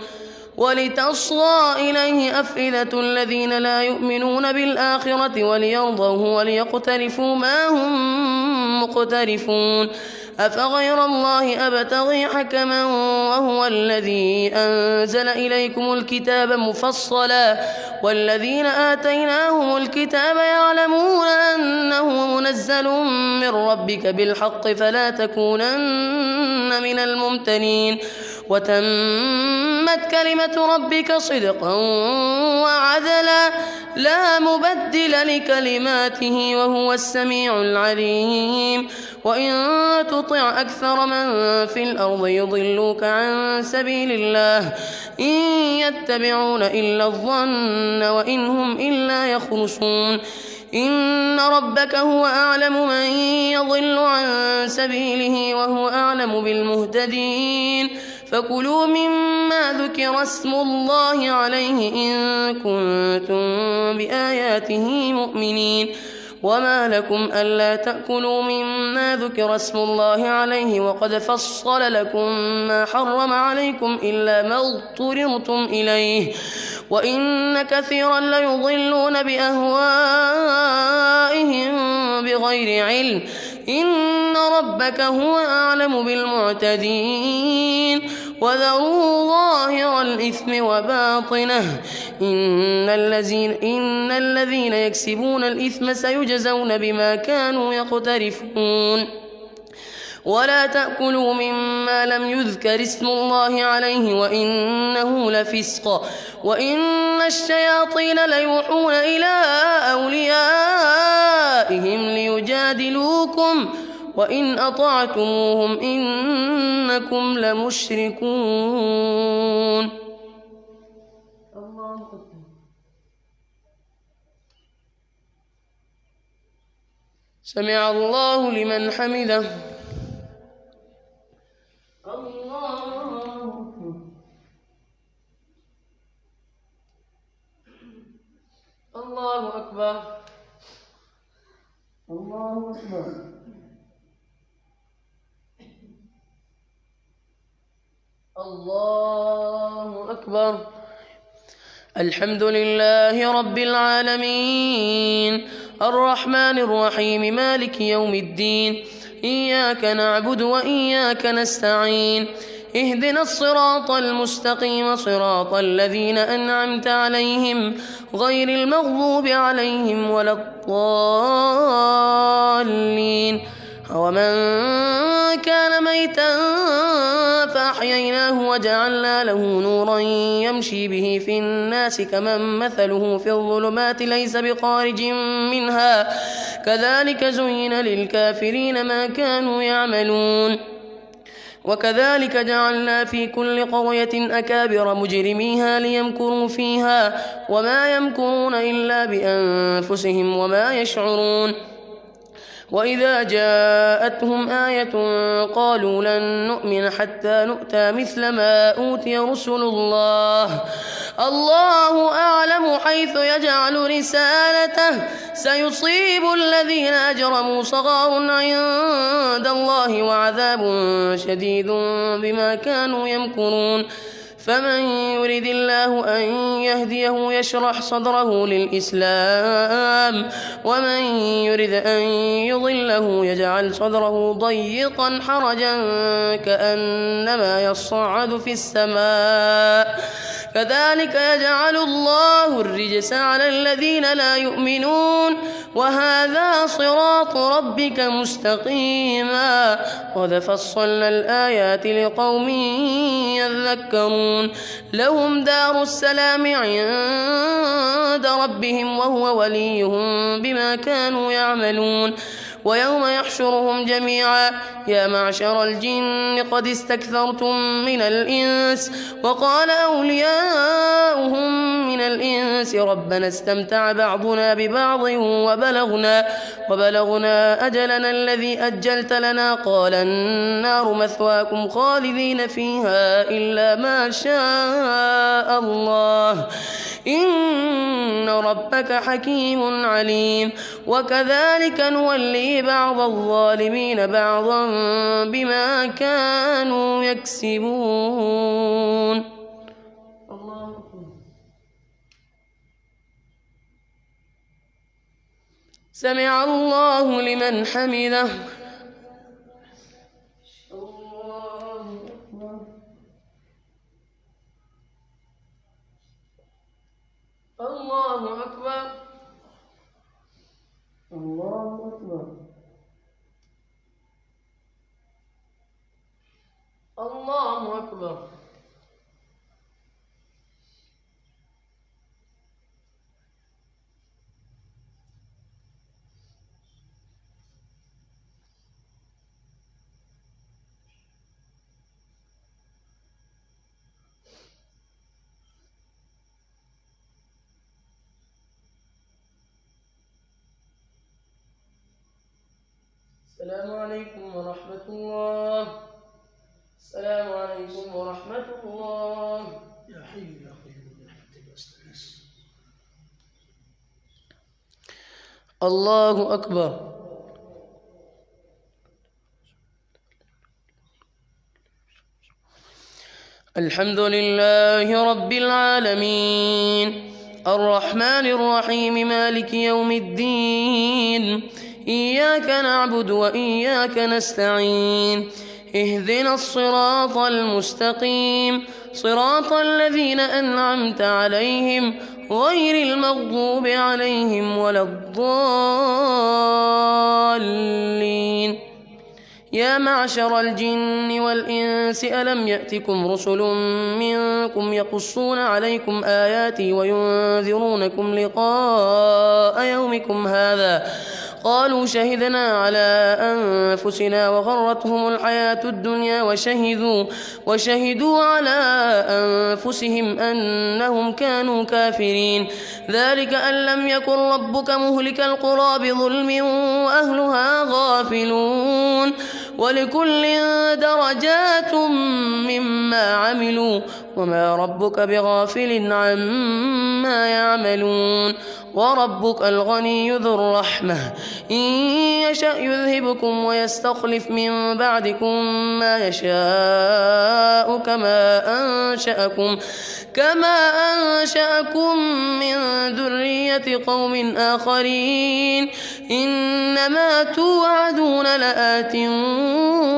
ولتصغى إليه أفئدة الذين لا يؤمنون بالآخرة وليرضوه وليقترفوا ما هم مقترفون أفغير الله أبتغي حكما وهو الذي أنزل إليكم الكتاب مفصلا والذين آتيناهم الكتاب يعلمون أنه منزل من ربك بالحق فلا تكونن من الممتنين وتمت كلمة ربك صدقا وعدلا لا مبدل لكلماته وهو السميع العليم وإن تطع أكثر من في الأرض يضلوك عن سبيل الله إن يتبعون إلا الظن وإن هم إلا يخرصون إن ربك هو أعلم من يضل عن سبيله وهو أعلم بالمهتدين فكلوا مما ذكر اسم الله عليه إن كنتم بآياته مؤمنين وما لكم ألا تأكلوا مما ذكر اسم الله عليه وقد فصل لكم ما حرم عليكم إلا ما اضطررتم إليه وإن كثيرا ليضلون بأهوائهم بغير علم إن ربك هو أعلم بالمعتدين وذروا ظاهر الإثم وباطنه إن الذين يكسبون الإثم سيجزون بما كانوا يقترفون ولا تأكلوا مما لم يذكر اسم الله عليه وإنه لفسق وإن الشياطين ليوحون إلى أوليائهم ليجادلوكم وإن أطعتموهم إنكم لمشركون. الله أكبر. سمع الله لمن حمده. الله أكبر. الله أكبر. الله أكبر. الحمد لله رب العالمين الرحمن الرحيم مالك يوم الدين إياك نعبد وإياك نستعين اهدنا الصراط المستقيم صراط الذين أنعمت عليهم غير المغضوب عليهم ولا الضالين ومن كان ميتا فأحييناه وجعلنا له نورا يمشي به في الناس كمن مثله في الظلمات ليس بخارج منها كذلك زين للكافرين ما كانوا يعملون وكذلك جعلنا في كل قرية أكابر مجرميها ليمكروا فيها وما يمكرون إلا بأنفسهم وما يشعرون وإذا جاءتهم آية قالوا لن نؤمن حتى نؤتى مثل ما أوتي رسل الله الله أعلم حيث يجعل رسالته سيصيب الذين أجرموا صغار عند الله وعذاب شديد بما كانوا يمكرون فمن يرد الله أن يهديه يشرح صدره للإسلام ومن يرد أن يضله يجعل صدره ضيقا حرجا كأنما يصعد في السماء كذلك يجعل الله الرجس على الذين لا يؤمنون وهذا صراط ربك مستقيما قد فصلنا الآيات لقوم يذكرون لهم دار السلام عند ربهم وهو وليهم بما كانوا يعملون ويوم يحشرهم جميعا يا معشر الجن قد استكثرتم من الإنس وقال أولياؤهم من الإنس ربنا استمتع بعضنا ببعض وبلغنا أجلنا الذي أجلت لنا قال النار مثواكم خالدين فيها إلا ما شاء الله إن ربك حكيم عليم وكذلك نولي بعض الظالمين بعضا بما كانوا يكسبون. الله سمع الله لمن حمده. الله أكبر. الله أكبر. الله أكبر. السلام عليكم ورحمة الله. السلام عليكم ورحمة الله. يا حي يا قيوم برحمتك أستغيث. الله أكبر. الحمد لله رب العالمين الرحمن الرحيم مالك يوم الدين إياك نعبد وإياك نستعين اهدنا الصراط المستقيم صراط الذين أنعمت عليهم غير المغضوب عليهم ولا الضالين. يا معشر الجن والإنس ألم يأتكم رسل منكم يقصون عليكم آياتي وينذرونكم لقاء يومكم هذا قالوا شهدنا على أنفسنا وغرتهم الحياة الدنيا وشهدوا على أنفسهم أنهم كانوا كافرين. ذلك أن لم يكن ربك مهلك القرى بظلم وأهلها غافلون ولكل درجات مما عملوا وما ربك بغافل عما يعملون. وربك الغني ذو الرحمة إن يشأ يذهبكم ويستخلف من بعدكم ما يشاء كما أنشأكم من ذرية قوم آخرين إنما توعدون لآت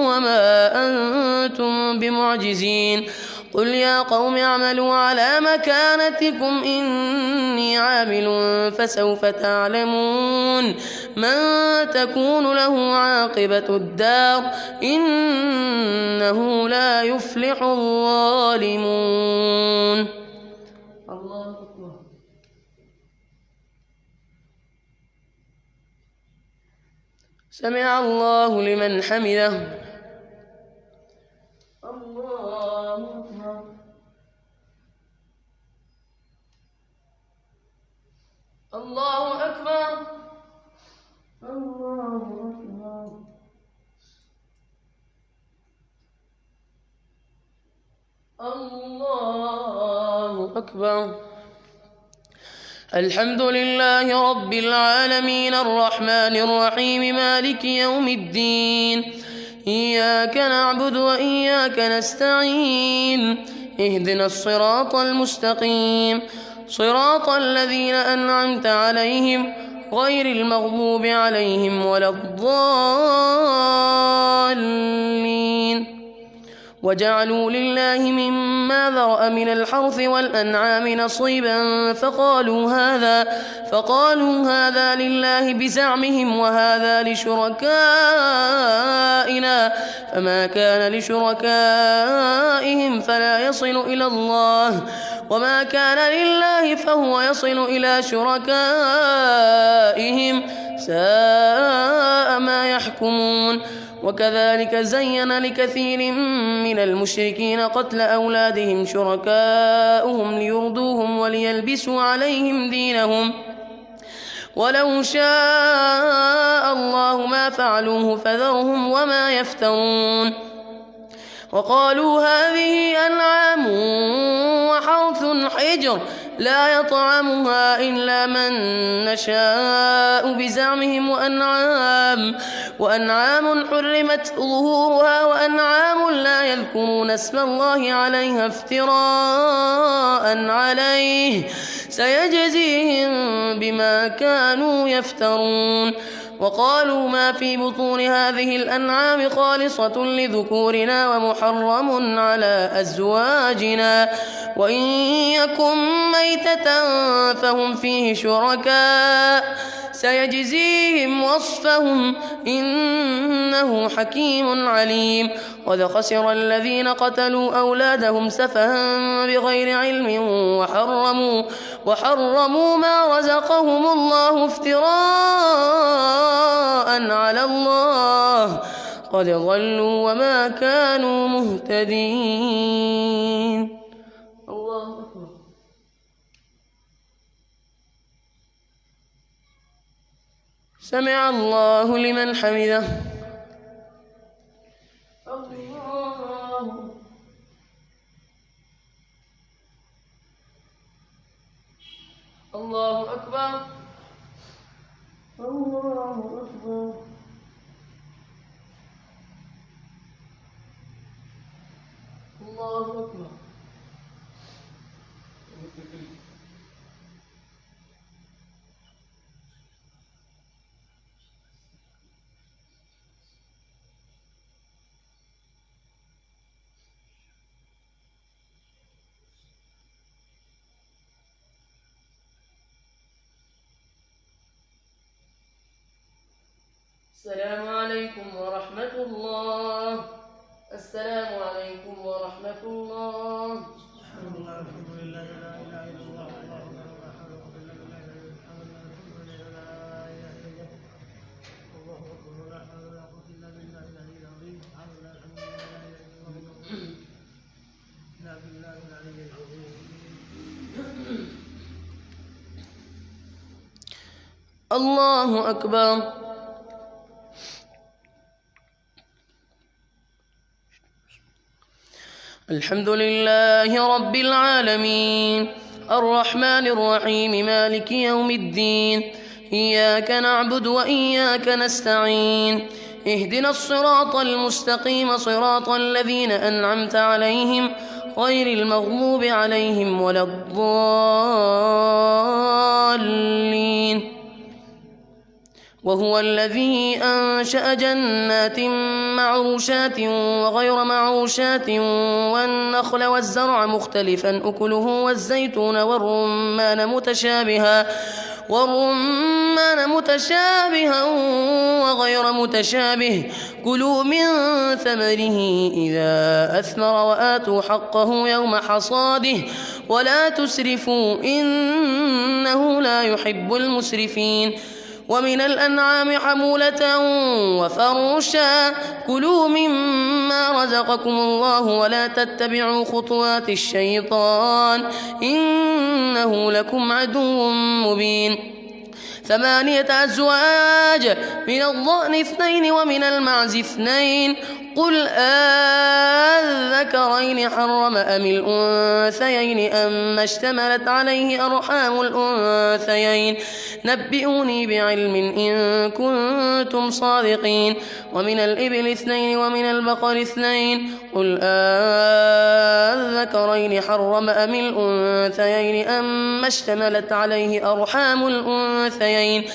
وما أنتم بمعجزين. قل يا قوم اعملوا على مكانتكم إني عامل فسوف تعلمون من تكون له عاقبة الدار إنه لا يفلح الظالمون. الله أكبر. سمع الله لمن حمده. الله أكبر. الله أكبر. الله أكبر. الله أكبر. الحمد لله رب العالمين الرحمن الرحيم مالك يوم الدين إياك نعبد وإياك نستعين اهدنا الصراط المستقيم صراط الذين أنعمت عليهم غير المغضوب عليهم ولا الضالين. وجعلوا لله مما ذرأ من الحرث والأنعام نصيبا فقالوا هذا لله بزعمهم وهذا لشركائنا فما كان لشركائهم فلا يصل إلى الله وما كان لله فهو يصل إلى شركائهم ساء ما يحكمون. وكذلك زين لكثير من المشركين قتل أولادهم شركاؤهم ليردوهم وليلبسوا عليهم دينهم ولو شاء الله ما فعلوه فذرهم وما يفترون. وقالوا هذه أنعام وحرث حجر لا يطعمها إلا من نشاء بزعمهم وأنعام حرمت ظهورها وأنعام لا يذكرون اسم الله عليها افتراء عليه سيجزيهم بما كانوا يفترون. وقالوا ما في بطون هذه الأنعام خالصة لذكورنا ومحرم على أزواجنا وإن يكن ميتة فهم فيه شركاء سيجزيهم وصفهم إنه حكيم عليم. قد خسر الذين قتلوا أولادهم سفها بغير علم وحرموا ما رزقهم الله افتراء على الله قد ضلوا وما كانوا مهتدين. الله أكبر. سمع الله لمن حمده. الله أكبر. الله أكبر. الله أكبر. السلام عليكم ورحمة الله. السلام عليكم ورحمة الله. الحمد لله لا اله الا الله الله اكبر لا حول ولا قوه الا بالله الحمد لله لا اله الا الله الله اكبر لا حول ولا قوه الا بالله العلي العظيم الحمد لله الحمد لله لا اله الا الله لا بالله العلي العظيم. الله أكبر. الحمد لله رب العالمين الرحمن الرحيم مالك يوم الدين إياك نعبد وإياك نستعين اهدنا الصراط المستقيم صراط الذين أنعمت عليهم غير المغضوب عليهم ولا الضالين. وهو الذي أنشأ جنات معروشات وغير معروشات والنخل والزرع مختلفا أكله والزيتون والرمان متشابها وغير متشابه كلوا من ثمره إذا أثمر وآتوا حقه يوم حصاده ولا تسرفوا إنه لا يحب المسرفين. ومن الأنعام حمولة وفرشا كلوا مما رزقكم الله ولا تتبعوا خطوات الشيطان إنه لكم عدو مبين. 8 أزواج من الضأن 2 ومن المعز 2 قل أذكرين حرم أم الأنثيين أما اشتملت عليه أرحام الأنثيين نبئوني بعلم إن كنتم صادقين. ومن الإبل 2 ومن البقر 2 قل أذكرين حرم أم الأنثيين أما اشتملت عليه أرحام الأنثيين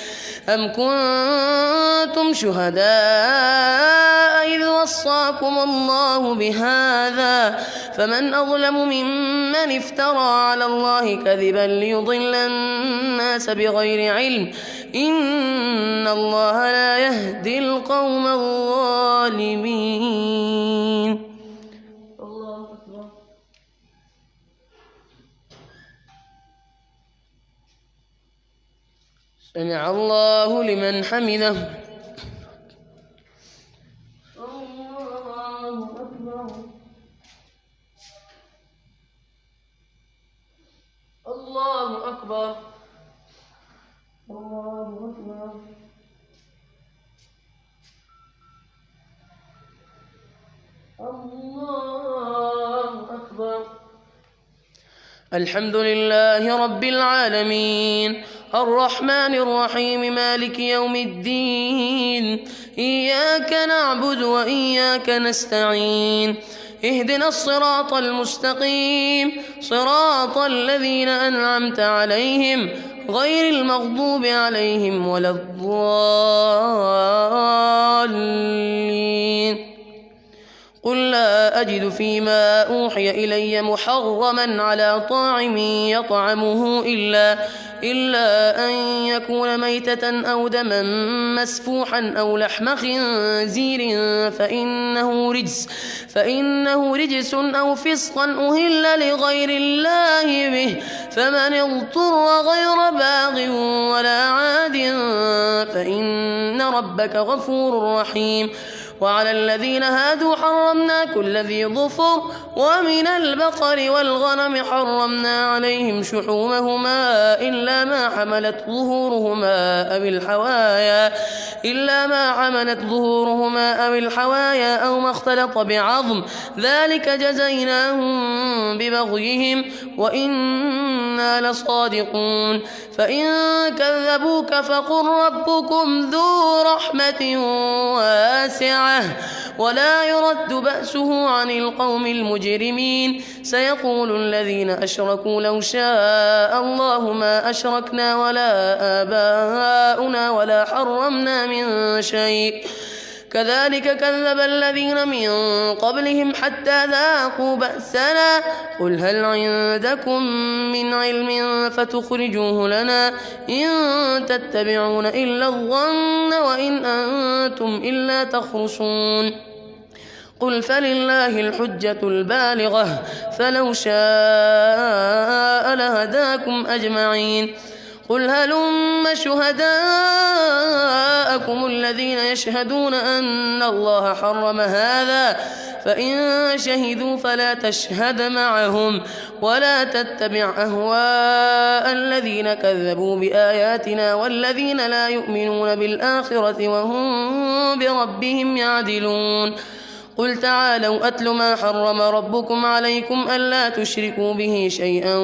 أم كنتم شهداء إذ وصاكم الله بهذا فمن أظلم ممن افترى على الله كذبا ليضل الناس بغير علم إن الله لا يهدي القوم الظالمين. الله أكبر. سمع الله لمن حمده. الله أكبر. الله أكبر. الله أكبر. الله أكبر. الحمد لله رب العالمين الرحمن الرحيم مالك يوم الدين إياك نعبد وإياك نستعين اهدنا الصراط المستقيم صراط الذين أنعمت عليهم غير المغضوب عليهم ولا الضالين. قل لا أجد فيما أوحي إلي محرما على طاعم يطعمه إلا أن يكون ميتة أو دما مسفوحا أو لحم خنزير فإنه رجس أو فسقا أهل لغير الله به فمن اضطر غير باغ ولا عاد فإن ربك غفور رحيم. وعلى الذين هادوا حرمنا كل ذي ظفر ومن البقر والغنم حرمنا عليهم شحومهما إلا ما حملت ظهورهما أو الحوايا أو ما اختلط بعظم ذلك جزيناهم ببغيهم وإنا لصادقون. فإن كذبوك فقل ربكم ذو رحمة واسعة الساعة ولا يرد بأسه عن القوم المجرمين. سيقول الذين أشركوا لو شاء الله ما أشركنا ولا آباؤنا ولا حرمنا من شيء كذلك كذب الذين من قبلهم حتى ذاقوا بأسنا قل هل عندكم من علم فتخرجوه لنا إن تتبعون إلا الظن وإن أنتم إلا تخرصون قل فلله الحجة البالغة فلو شاء لهداكم أجمعين قل هلم شهداءكم الذين يشهدون أن الله حرم هذا فإن شهدوا فلا تشهد معهم ولا تتبع أهواء الذين كذبوا بآياتنا والذين لا يؤمنون بالآخرة وهم بربهم يعدلون قل تعالوا أتل ما حرم ربكم عليكم ألا تشركوا به شيئا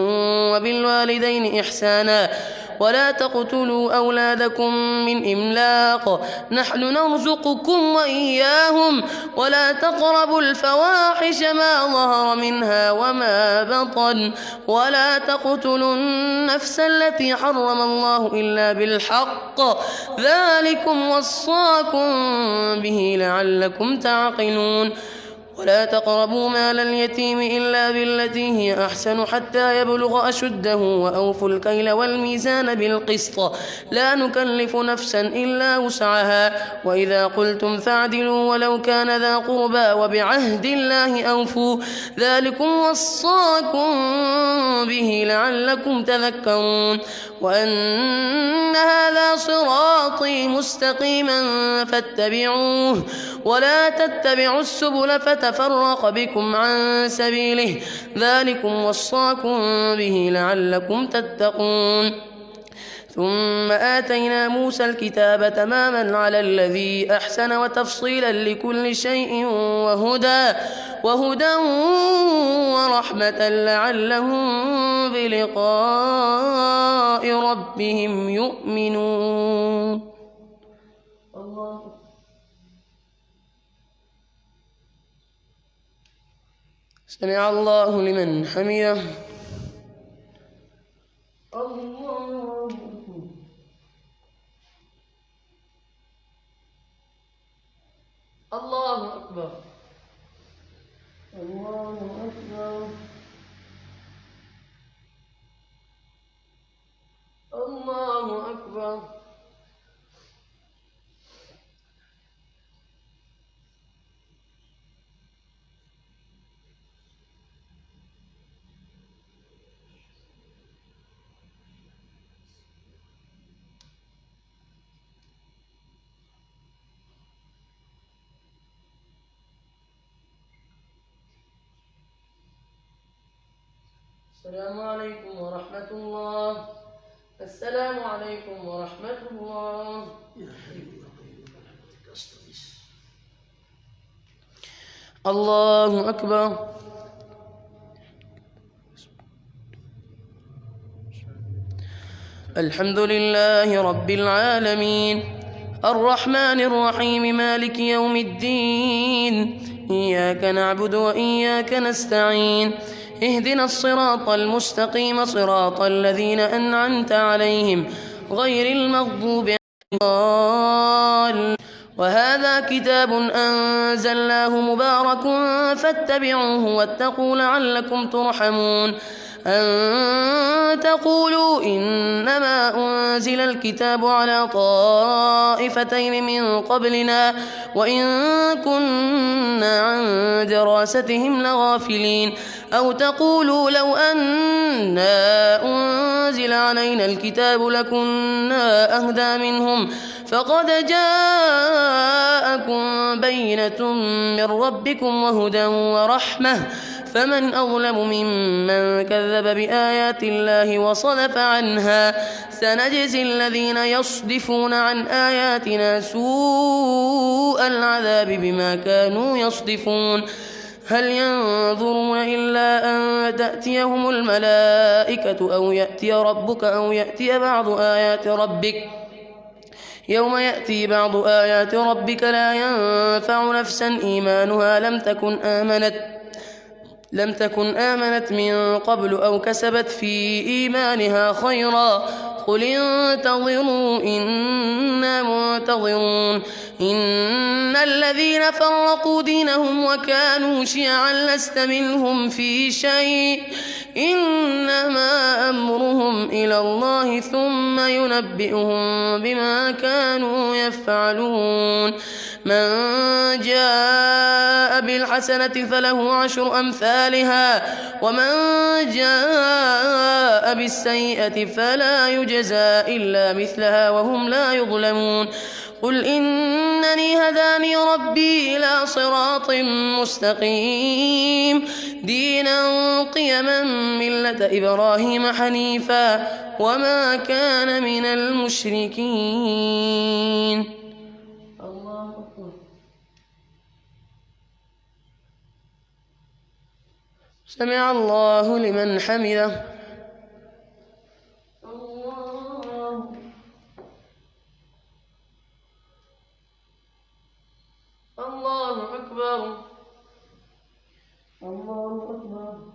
وبالوالدين إحسانا ولا تقتلوا أولادكم من إملاق نحن نرزقكم وإياهم ولا تقربوا الفواحش ما ظهر منها وما بطن ولا تقتلوا النفس التي حرم الله إلا بالحق ذلكم وصاكم به لعلكم تعقلون ولا تقربوا مال اليتيم إلا بالتي هي أحسن حتى يبلغ أشده وأوفوا الكيل والميزان بالقسط لا نكلف نفسا إلا وسعها وإذا قلتم فاعدلوا ولو كان ذا قربى وبعهد الله أوفوا ذلكم وصاكم به لعلكم تذكرون وأن هذا صراطي مستقيما فاتبعوه ولا تتبعوا السبل فتفرق بكم عن سبيله ذلكم وصاكم به لعلكم تتقون ثم آتينا موسى الكتاب تماما على الذي أحسن وتفصيلا لكل شيء وهدى ورحمة لعلهم بلقاء ربهم يؤمنون. الله سمع الله لمن حمده. الله الله أكبر الله أكبر الله أكبر. السلام عليكم ورحمة الله. السلام عليكم ورحمة الله. الله أكبر. الحمد لله رب العالمين الرحمن الرحيم مالك يوم الدين إياك نعبد وإياك نستعين اهدنا الصراط المستقيم صراط الذين أنعمت عليهم غير المغضوب عليهم. وهذا كتاب أنزلناه مبارك فاتبعوه واتقوا لعلكم ترحمون أن تقولوا إنما أنزل الكتاب على طائفتين من قبلنا وإن كنا عن دراستهم لغافلين أو تقولوا لو أنا أنزل علينا الكتاب لكنا أهدى منهم فقد جاءكم بينة من ربكم وهدى ورحمة فمن أظلم ممن كذب بآيات الله وصدف عنها سنجزي الذين يصدفون عن آياتنا سوء العذاب بما كانوا يصدفون هل ينظرون إلا أن تأتيهم الملائكة أو يأتي ربك أو يأتي بعض آيات ربك يوم يأتي بعض آيات ربك لا ينفع نفسا إيمانها لم تكن آمنت من قبل أو كسبت في إيمانها خيرا قل انتظروا إنا منتظرون إن الذين فرقوا دينهم وكانوا شيعا لست منهم في شيء إنما أمرهم إلى الله ثم ينبئهم بما كانوا يفعلون من جاء بالحسنة فله 10 أمثالها ومن جاء بالسيئة فلا يجزى إلا مثلها وهم لا يظلمون قل إنني هداني ربي إلى صراط مستقيم دينا قيما ملة إبراهيم حنيفا وما كان من المشركين. الله أكبر. سمع الله لمن حمده. الله أكبر. الله أكبر.